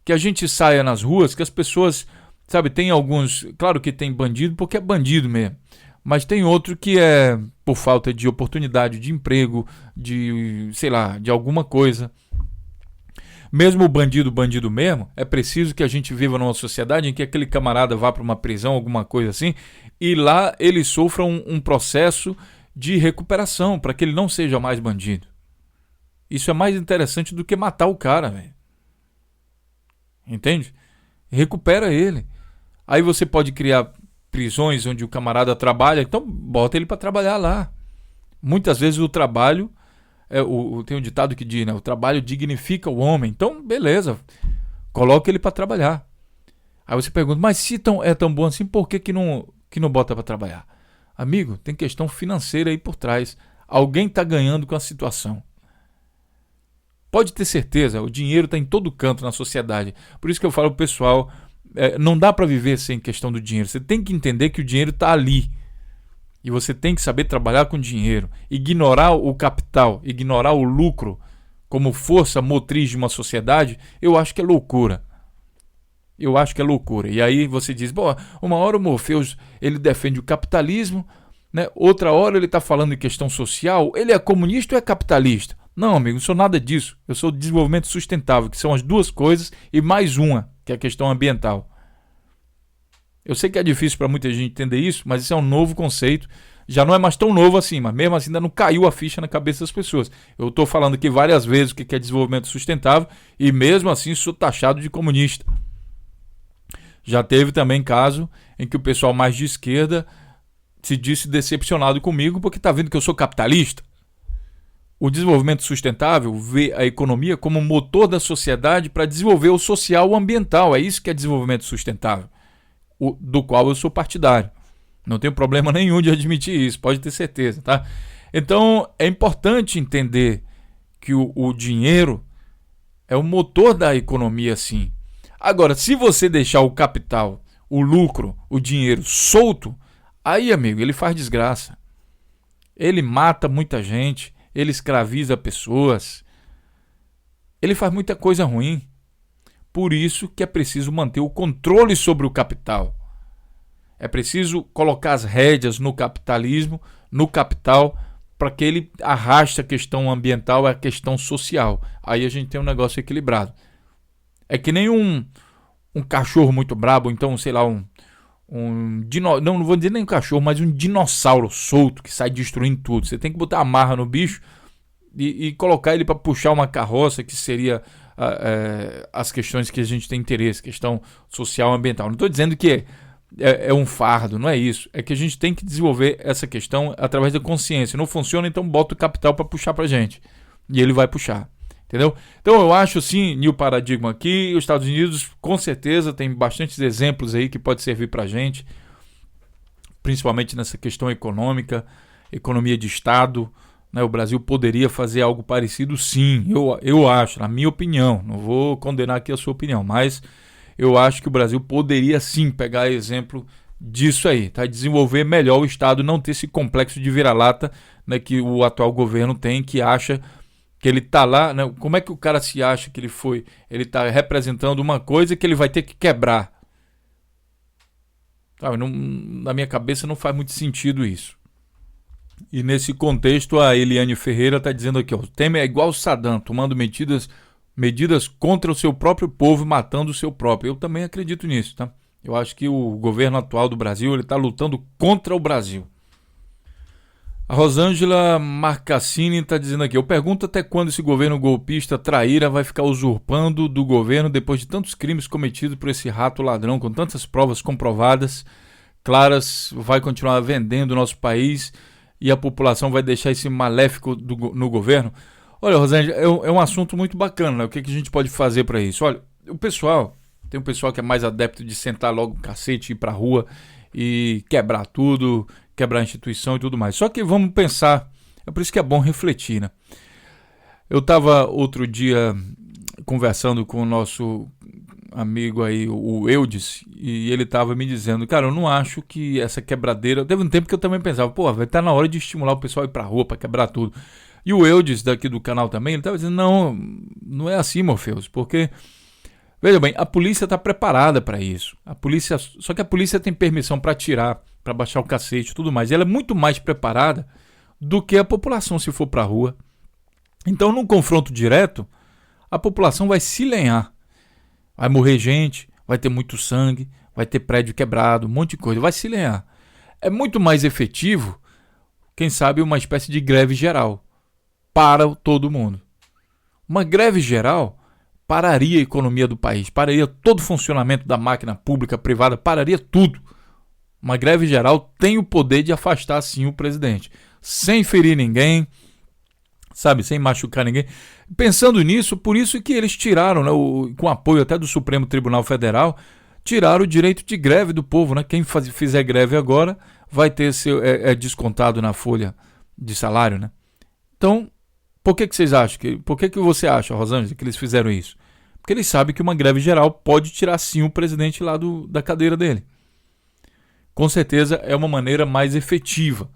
Speaker 1: Que a gente saia nas ruas, que as pessoas, sabe, tem alguns, claro que tem bandido, porque é bandido mesmo, mas tem outro que é por falta de oportunidade de emprego, de, sei lá, de alguma coisa. Mesmo o bandido mesmo, é preciso que a gente viva numa sociedade em que aquele camarada vá para uma prisão, alguma coisa assim, e lá ele sofra um processo de recuperação, para que ele não seja mais bandido. Isso é mais interessante do que matar o cara, velho. Entende? Recupera ele. Aí você pode criar prisões onde o camarada trabalha, então bota ele para trabalhar lá. Muitas vezes o trabalho, tem um ditado que diz, né? O trabalho dignifica o homem. Então, beleza, coloca ele para trabalhar. Aí você pergunta, mas se é tão bom assim, por que não bota para trabalhar? Amigo, tem questão financeira aí por trás. Alguém está ganhando com a situação. Pode ter certeza, o dinheiro está em todo canto na sociedade. Por isso que eu falo pro pessoal, não dá para viver sem questão do dinheiro. Você tem que entender que o dinheiro está ali. E você tem que saber trabalhar com dinheiro. Ignorar o capital, ignorar o lucro como força motriz de uma sociedade, eu acho que é loucura. Eu acho que é loucura. E aí você diz, uma hora o Morpheus ele defende o capitalismo, né? Outra hora ele está falando em questão social. Ele é comunista ou é capitalista? Não, amigo, não sou nada disso. Eu sou desenvolvimento sustentável, que são as duas coisas, e mais uma, que é a questão ambiental. Eu sei que é difícil para muita gente entender isso, mas isso é um novo conceito, Já não é mais tão novo assim, mas mesmo assim ainda não caiu a ficha na cabeça das pessoas. Eu estou falando aqui várias vezes o que é desenvolvimento sustentável e mesmo assim sou taxado de comunista. Já teve também caso em que o pessoal mais de esquerda se disse decepcionado comigo porque está vendo que eu sou capitalista. O desenvolvimento sustentável vê a economia como motor da sociedade para desenvolver o social e o ambiental. É isso que é desenvolvimento sustentável, do qual eu sou partidário. Não tenho problema nenhum de admitir isso, pode ter certeza, tá? Então, é importante entender que o dinheiro é o motor da economia, sim. Agora, se você deixar o capital, o lucro, o dinheiro solto, aí, amigo, ele faz desgraça. Ele mata muita gente, ele escraviza pessoas, ele faz muita coisa ruim. Por isso que é preciso manter o controle sobre o capital. É preciso colocar as rédeas no capitalismo, no capital, para que ele arraste a questão ambiental e a questão social. Aí a gente tem um negócio equilibrado. É que nem um cachorro muito brabo, então, sei lá, não vou dizer nem um cachorro, mas um dinossauro solto que sai destruindo tudo. Você tem que botar amarra no bicho e colocar ele para puxar uma carroça, que seria as questões que a gente tem interesse, questão social e ambiental. Não estou dizendo que é um fardo, não é isso. É que a gente tem que desenvolver essa questão através da consciência. Não funciona, então bota o capital para puxar para a gente. E ele vai puxar. Entendeu? Então eu acho sim, new paradigma aqui. Os Estados Unidos com certeza tem bastantes exemplos aí que pode servir para a gente, principalmente nessa questão econômica, economia de Estado, né? O Brasil poderia fazer algo parecido, sim, eu acho, na minha opinião. Não vou condenar aqui a sua opinião, mas eu acho que o Brasil poderia sim pegar exemplo disso aí, tá? Desenvolver melhor o Estado, não ter esse complexo de vira-lata, né, que o atual governo tem, que acha que ele está lá, né? Como é que o cara se acha que ele está representando uma coisa que ele vai ter que quebrar? Sabe, na minha cabeça não faz muito sentido isso. E nesse contexto a Eliane Ferreira está dizendo aqui, ó, o Temer é igual o Saddam, tomando medidas contra o seu próprio povo, matando o seu próprio. Eu também acredito nisso, tá? Eu acho que o governo atual do Brasil está lutando contra o Brasil. A Rosângela Marcassini está dizendo aqui, eu pergunto até quando esse governo golpista traíra vai ficar usurpando do governo depois de tantos crimes cometidos por esse rato ladrão, com tantas provas comprovadas, claras, vai continuar vendendo o nosso país e a população vai deixar esse maléfico no governo. Olha, Rosângela, é um assunto muito bacana, né? O que a gente pode fazer para isso? Olha, tem um pessoal que é mais adepto de sentar logo o cacete, ir pra rua e quebrar tudo, quebrar a instituição e tudo mais. Só que vamos pensar, é por isso que é bom refletir, né? Eu estava outro dia conversando com o nosso amigo aí, o Eudes, e ele estava me dizendo, cara, eu não acho que essa quebradeira... Teve um tempo que eu também pensava, pô, vai estar na hora de estimular o pessoal a ir pra rua pra quebrar tudo. E o Eudes daqui do canal também, ele estava dizendo, não é assim, Morpheus, porque... Veja bem, a polícia está preparada para isso. Só que a polícia tem permissão para atirar, para baixar o cacete e tudo mais. E ela é muito mais preparada do que a população se for para a rua. Então, num confronto direto, a população vai se lenhar. Vai morrer gente, vai ter muito sangue, vai ter prédio quebrado, um monte de coisa. Vai se lenhar. É muito mais efetivo, quem sabe, uma espécie de greve geral para todo mundo. Uma greve geral pararia a economia do país, pararia todo o funcionamento da máquina pública, privada, pararia tudo. Uma greve geral tem o poder de afastar, sim, o presidente, sem ferir ninguém, sabe, sem machucar ninguém. Pensando nisso, por isso que eles tiraram, né, com apoio até do Supremo Tribunal Federal, tiraram o direito de greve do povo, né? Quem fizer greve agora vai ter descontado na folha de salário, né? Então, por que vocês acham? Por que você acha, Rosângela, que eles fizeram isso? Porque eles sabem que uma greve geral pode tirar sim o presidente lá da cadeira dele. Com certeza é uma maneira mais efetiva.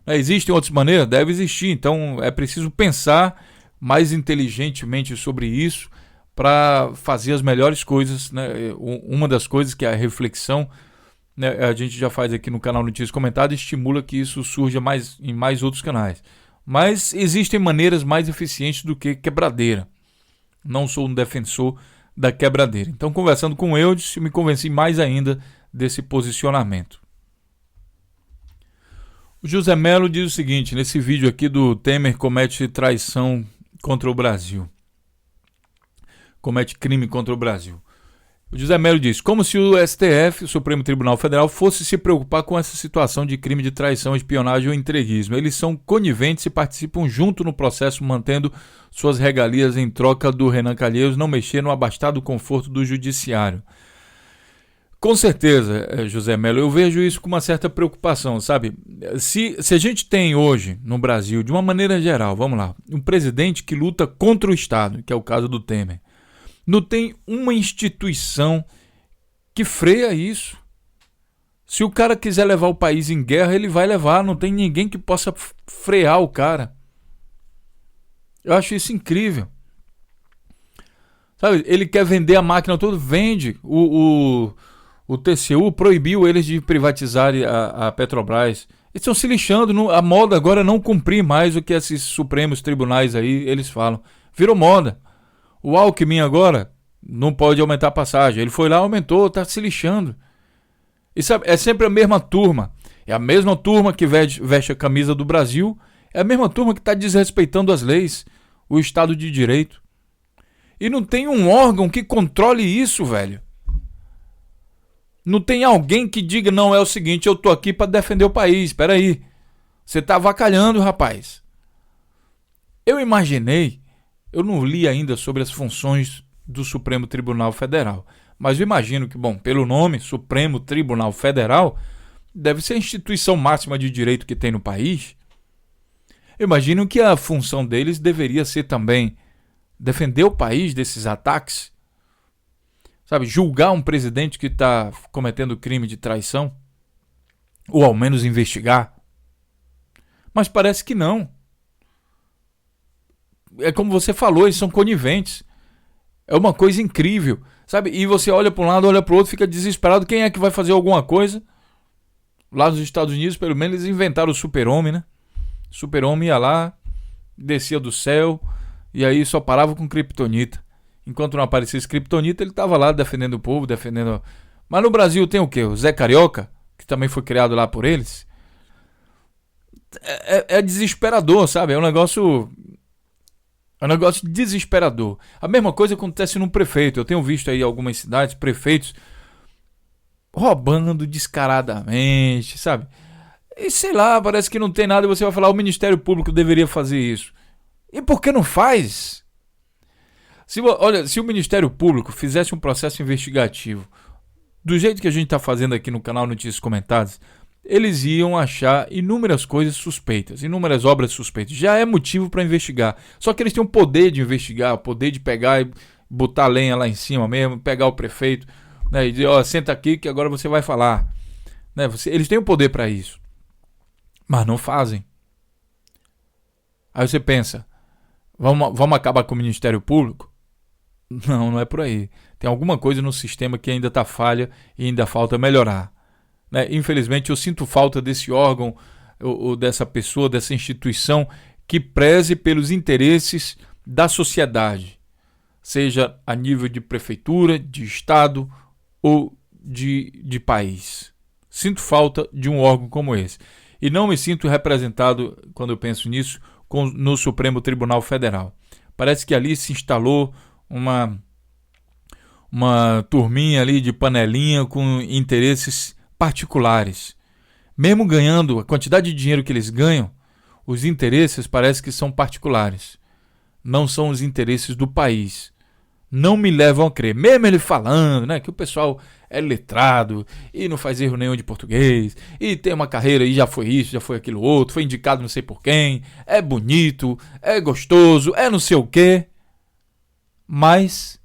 Speaker 1: Existem outras maneiras? Deve existir. Então é preciso pensar mais inteligentemente sobre isso para fazer as melhores coisas, né? Uma das coisas que é a reflexão, né, a gente já faz aqui no canal Notícias Comentadas, estimula que isso surja em mais outros canais. Mas existem maneiras mais eficientes do que quebradeira. Não sou um defensor da quebradeira. Então, conversando com o Eudes, eu me convenci mais ainda desse posicionamento. O José Melo diz o seguinte, nesse vídeo aqui do Temer comete traição contra o Brasil. Comete crime contra o Brasil. O José Melo diz, como se o STF, o Supremo Tribunal Federal, fosse se preocupar com essa situação de crime de traição, espionagem ou entreguismo. Eles são coniventes e participam junto no processo, mantendo suas regalias em troca do Renan Calheiros não mexer no abastado conforto do judiciário. Com certeza, José Melo, eu vejo isso com uma certa preocupação, sabe? Se a gente tem hoje no Brasil, de uma maneira geral, vamos lá, um presidente que luta contra o Estado, que é o caso do Temer, não tem uma instituição que freia isso. Se o cara quiser levar o país em guerra, ele vai levar, não tem ninguém que possa frear o cara. Eu acho isso incrível. Sabe, ele quer vender a máquina toda, vende. O TCU proibiu eles de privatizar a Petrobras. Eles estão se lixando. A moda agora é não cumprir mais o que esses supremos tribunais aí eles falam. Virou moda. O Alckmin agora não pode aumentar a passagem. Ele foi lá, aumentou, está se lixando. E sabe, é sempre a mesma turma. É a mesma turma que veste a camisa do Brasil. É a mesma turma que está desrespeitando as leis, o Estado de Direito. E não tem um órgão que controle isso, velho. Não tem alguém que diga, não, é o seguinte, eu tô aqui para defender o país, espera aí. Você tá avacalhando, rapaz. Eu imaginei, eu não li ainda sobre as funções do Supremo Tribunal Federal, mas eu imagino que, bom, pelo nome, Supremo Tribunal Federal, deve ser a instituição máxima de direito que tem no país. Eu imagino que a função deles deveria ser também defender o país desses ataques. Sabe, julgar um presidente que está cometendo crime de traição, ou ao menos investigar. Mas parece que não. É como você falou, eles são coniventes. É uma coisa incrível, sabe? E você olha para um lado, olha para o outro, fica desesperado. Quem é que vai fazer alguma coisa? Lá nos Estados Unidos, pelo menos, eles inventaram o super-homem, né? O super-homem ia lá, descia do céu, e aí só parava com kriptonita. Enquanto não aparecia esse kriptonita, ele estava lá defendendo o povo, defendendo... Mas no Brasil tem o quê? O Zé Carioca, que também foi criado lá por eles. É desesperador, sabe? É um negócio desesperador. A mesma coisa acontece no prefeito. Eu tenho visto aí algumas cidades, prefeitos roubando descaradamente, sabe? E sei lá, parece que não tem nada e você vai falar, o Ministério Público deveria fazer isso. E por que não faz? Se o Ministério Público fizesse um processo investigativo do jeito que a gente está fazendo aqui no canal Notícias Comentadas, eles iam achar inúmeras coisas suspeitas, inúmeras obras suspeitas. Já é motivo para investigar. Só que eles têm o poder de investigar, o poder de pegar e botar lenha lá em cima mesmo, pegar o prefeito, né, e dizer, ó, senta aqui que agora você vai falar. Né, eles têm o poder para isso. Mas não fazem. Aí você pensa, vamos acabar com o Ministério Público? Não, não é por aí. Tem alguma coisa no sistema que ainda está falha e ainda falta melhorar. Né? Infelizmente, eu sinto falta desse órgão, ou dessa pessoa, dessa instituição que preze pelos interesses da sociedade, seja a nível de prefeitura, de estado ou de país. Sinto falta de um órgão como esse. E não me sinto representado, quando eu penso nisso, no Supremo Tribunal Federal. Parece que ali se instalou uma turminha ali de panelinha com interesses particulares. Mesmo ganhando a quantidade de dinheiro que eles ganham, os interesses parece que são particulares. Não são os interesses do país. Não me levam a crer. Mesmo ele falando, né, que o pessoal é letrado e não faz erro nenhum de português e tem uma carreira e já foi isso, já foi aquilo outro, foi indicado não sei por quem, é bonito, é gostoso, é não sei o quê. Mas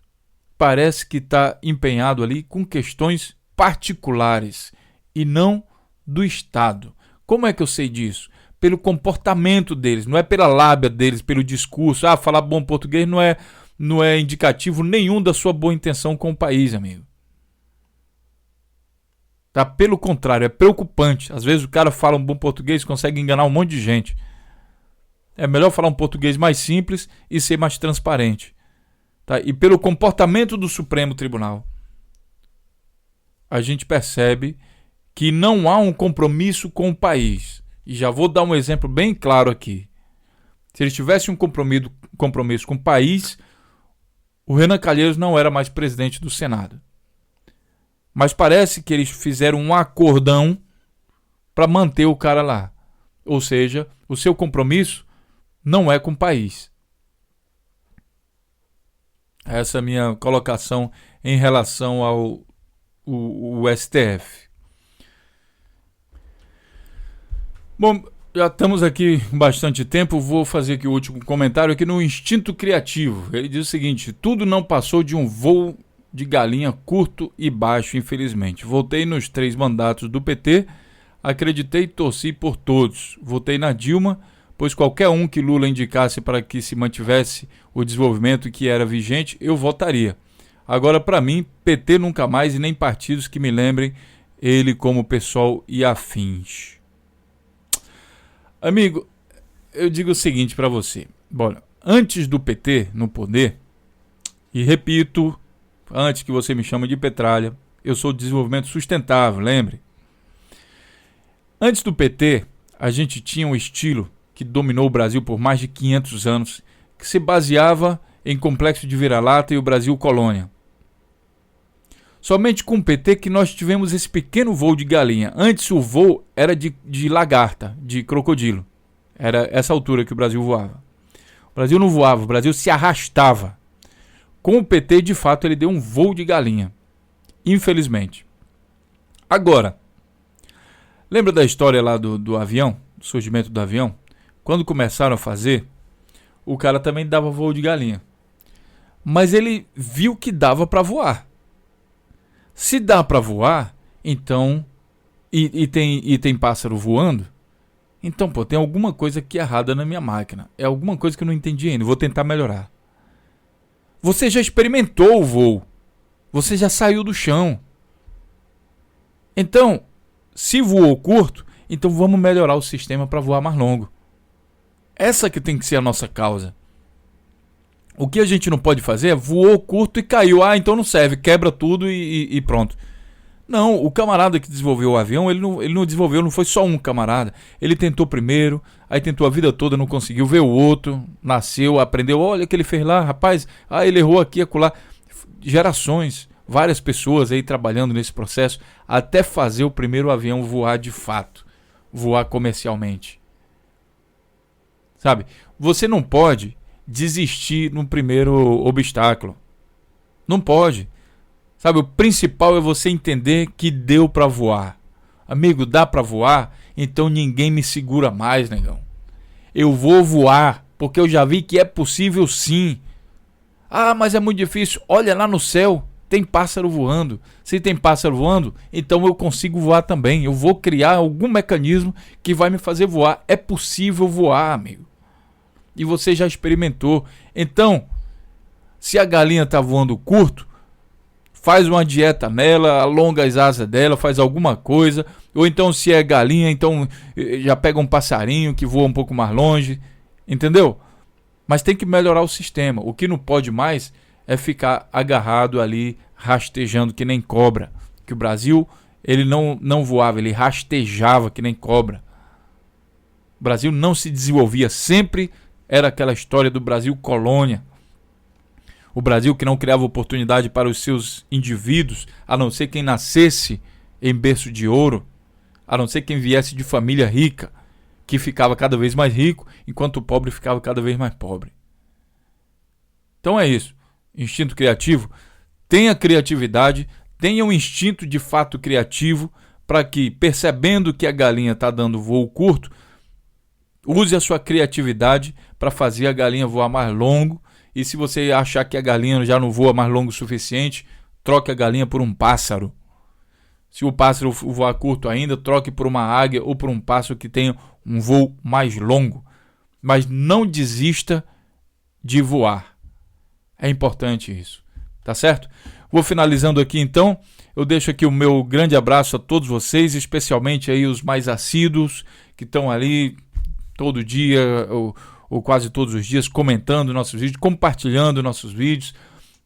Speaker 1: parece que está empenhado ali com questões particulares e não do Estado. Como é que eu sei disso? Pelo comportamento deles, não é pela lábia deles, pelo discurso. Falar bom português não é indicativo nenhum da sua boa intenção com o país, amigo. Tá? Pelo contrário, é preocupante. Às vezes o cara fala um bom português e consegue enganar um monte de gente. É melhor falar um português mais simples e ser mais transparente. Tá? E pelo comportamento do Supremo Tribunal, a gente percebe que não há um compromisso com o país. E já vou dar um exemplo bem claro aqui. Se ele tivesse um compromisso com o país, o Renan Calheiros não era mais presidente do Senado. Mas parece que eles fizeram um acordão para manter o cara lá. Ou seja, o seu compromisso não é com o país. Essa é a minha colocação em relação ao STF. Bom, já estamos aqui bastante tempo, vou fazer aqui o último comentário aqui no Instinto Criativo. Ele diz o seguinte: tudo não passou de um voo de galinha curto e baixo, infelizmente. Votei nos 3 mandatos do PT, acreditei e torci por todos. Votei na Dilma, pois qualquer um que Lula indicasse para que se mantivesse o desenvolvimento que era vigente, eu votaria. Agora, para mim, PT nunca mais e nem partidos que me lembrem ele como PSOL e afins. Amigo, eu digo o seguinte para você. Bom, antes do PT no poder, e repito, antes que você me chame de petralha, eu sou de desenvolvimento sustentável, lembre. Antes do PT, a gente tinha um estilo que dominou o Brasil por mais de 500 anos, que se baseava em complexo de vira-lata e o Brasil colônia. Somente com o PT que nós tivemos esse pequeno voo de galinha. Antes o voo era de lagarta, de crocodilo. Era essa altura que o Brasil voava. O Brasil não voava, o Brasil se arrastava. Com o PT, de fato, ele deu um voo de galinha. Infelizmente. Agora, lembra da história lá do avião? Do surgimento do avião? Quando começaram a fazer, o cara também dava voo de galinha. Mas ele viu que dava para voar. Se dá para voar, então, e tem pássaro voando, então, pô, tem alguma coisa aqui errada na minha máquina. É alguma coisa que eu não entendi ainda, vou tentar melhorar. Você já experimentou o voo. Você já saiu do chão. Então, se voou curto, então vamos melhorar o sistema para voar mais longo. Essa que tem que ser a nossa causa. O que a gente não pode fazer é voou curto e caiu. Ah, então não serve, quebra tudo e pronto. Não, o camarada que desenvolveu o avião, ele não desenvolveu, não foi só um camarada. Ele tentou primeiro, aí tentou a vida toda, não conseguiu, veio o outro, nasceu, aprendeu, olha o que ele fez lá, rapaz, ele errou aqui, acolá. Gerações, várias pessoas aí trabalhando nesse processo, até fazer o primeiro avião voar de fato, voar comercialmente. Sabe, você não pode desistir no primeiro obstáculo. Não pode. Sabe, o principal é você entender que deu para voar. Amigo, dá para voar? Então ninguém me segura mais, negão. Eu vou voar, porque eu já vi que é possível sim. Ah, mas é muito difícil. Olha lá no céu, tem pássaro voando. Se tem pássaro voando, então eu consigo voar também. Eu vou criar algum mecanismo que vai me fazer voar. É possível voar, amigo. E você já experimentou. Então, se a galinha está voando curto, faz uma dieta nela, alonga as asas dela, faz alguma coisa. Ou então, se é galinha, então já pega um passarinho que voa um pouco mais longe. Entendeu? Mas tem que melhorar o sistema. O que não pode mais é ficar agarrado ali, rastejando que nem cobra. Que o Brasil, ele não voava, ele rastejava que nem cobra. O Brasil não se desenvolvia, sempre era aquela história do Brasil colônia. O Brasil que não criava oportunidade para os seus indivíduos, a não ser quem nascesse em berço de ouro, a não ser quem viesse de família rica, que ficava cada vez mais rico, enquanto o pobre ficava cada vez mais pobre. Então é isso. Instinto criativo. Tenha criatividade, tenha um instinto de fato criativo, para que, percebendo que a galinha está dando voo curto, use a sua criatividade para fazer a galinha voar mais longo. E se você achar que a galinha já não voa mais longo o suficiente, troque a galinha por um pássaro. Se o pássaro voar curto ainda, troque por uma águia ou por um pássaro que tenha um voo mais longo. Mas não desista de voar. É importante isso. Tá certo? Vou finalizando aqui então. Eu deixo aqui o meu grande abraço a todos vocês, especialmente aí os mais assíduos que estão ali todo dia ou quase todos os dias comentando nossos vídeos, compartilhando nossos vídeos.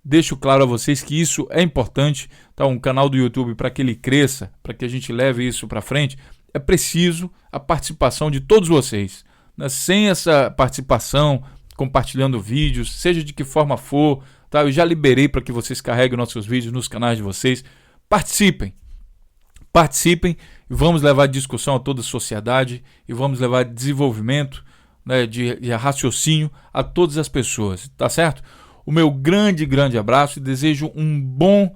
Speaker 1: Deixo claro a vocês que isso é importante, tá? Um canal do YouTube, para que ele cresça, para que a gente leve isso para frente, é preciso a participação de todos vocês, né? Sem essa participação, compartilhando vídeos, seja de que forma for, tá? Eu já liberei para que vocês carreguem nossos vídeos nos canais de vocês. Participem e vamos levar discussão a toda a sociedade e vamos levar desenvolvimento, né, de raciocínio a todas as pessoas, tá certo? O meu grande abraço e desejo um bom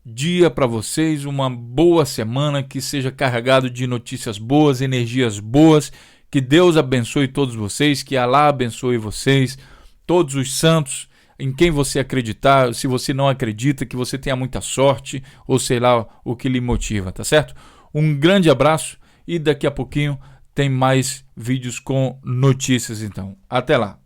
Speaker 1: dia para vocês, uma boa semana, que seja carregado de notícias boas, energias boas, que Deus abençoe todos vocês, que Alá abençoe vocês, todos os santos, em quem você acreditar. Se você não acredita, que você tenha muita sorte, ou sei lá o que lhe motiva, tá certo? Um grande abraço e daqui a pouquinho tem mais vídeos com notícias então. Até lá!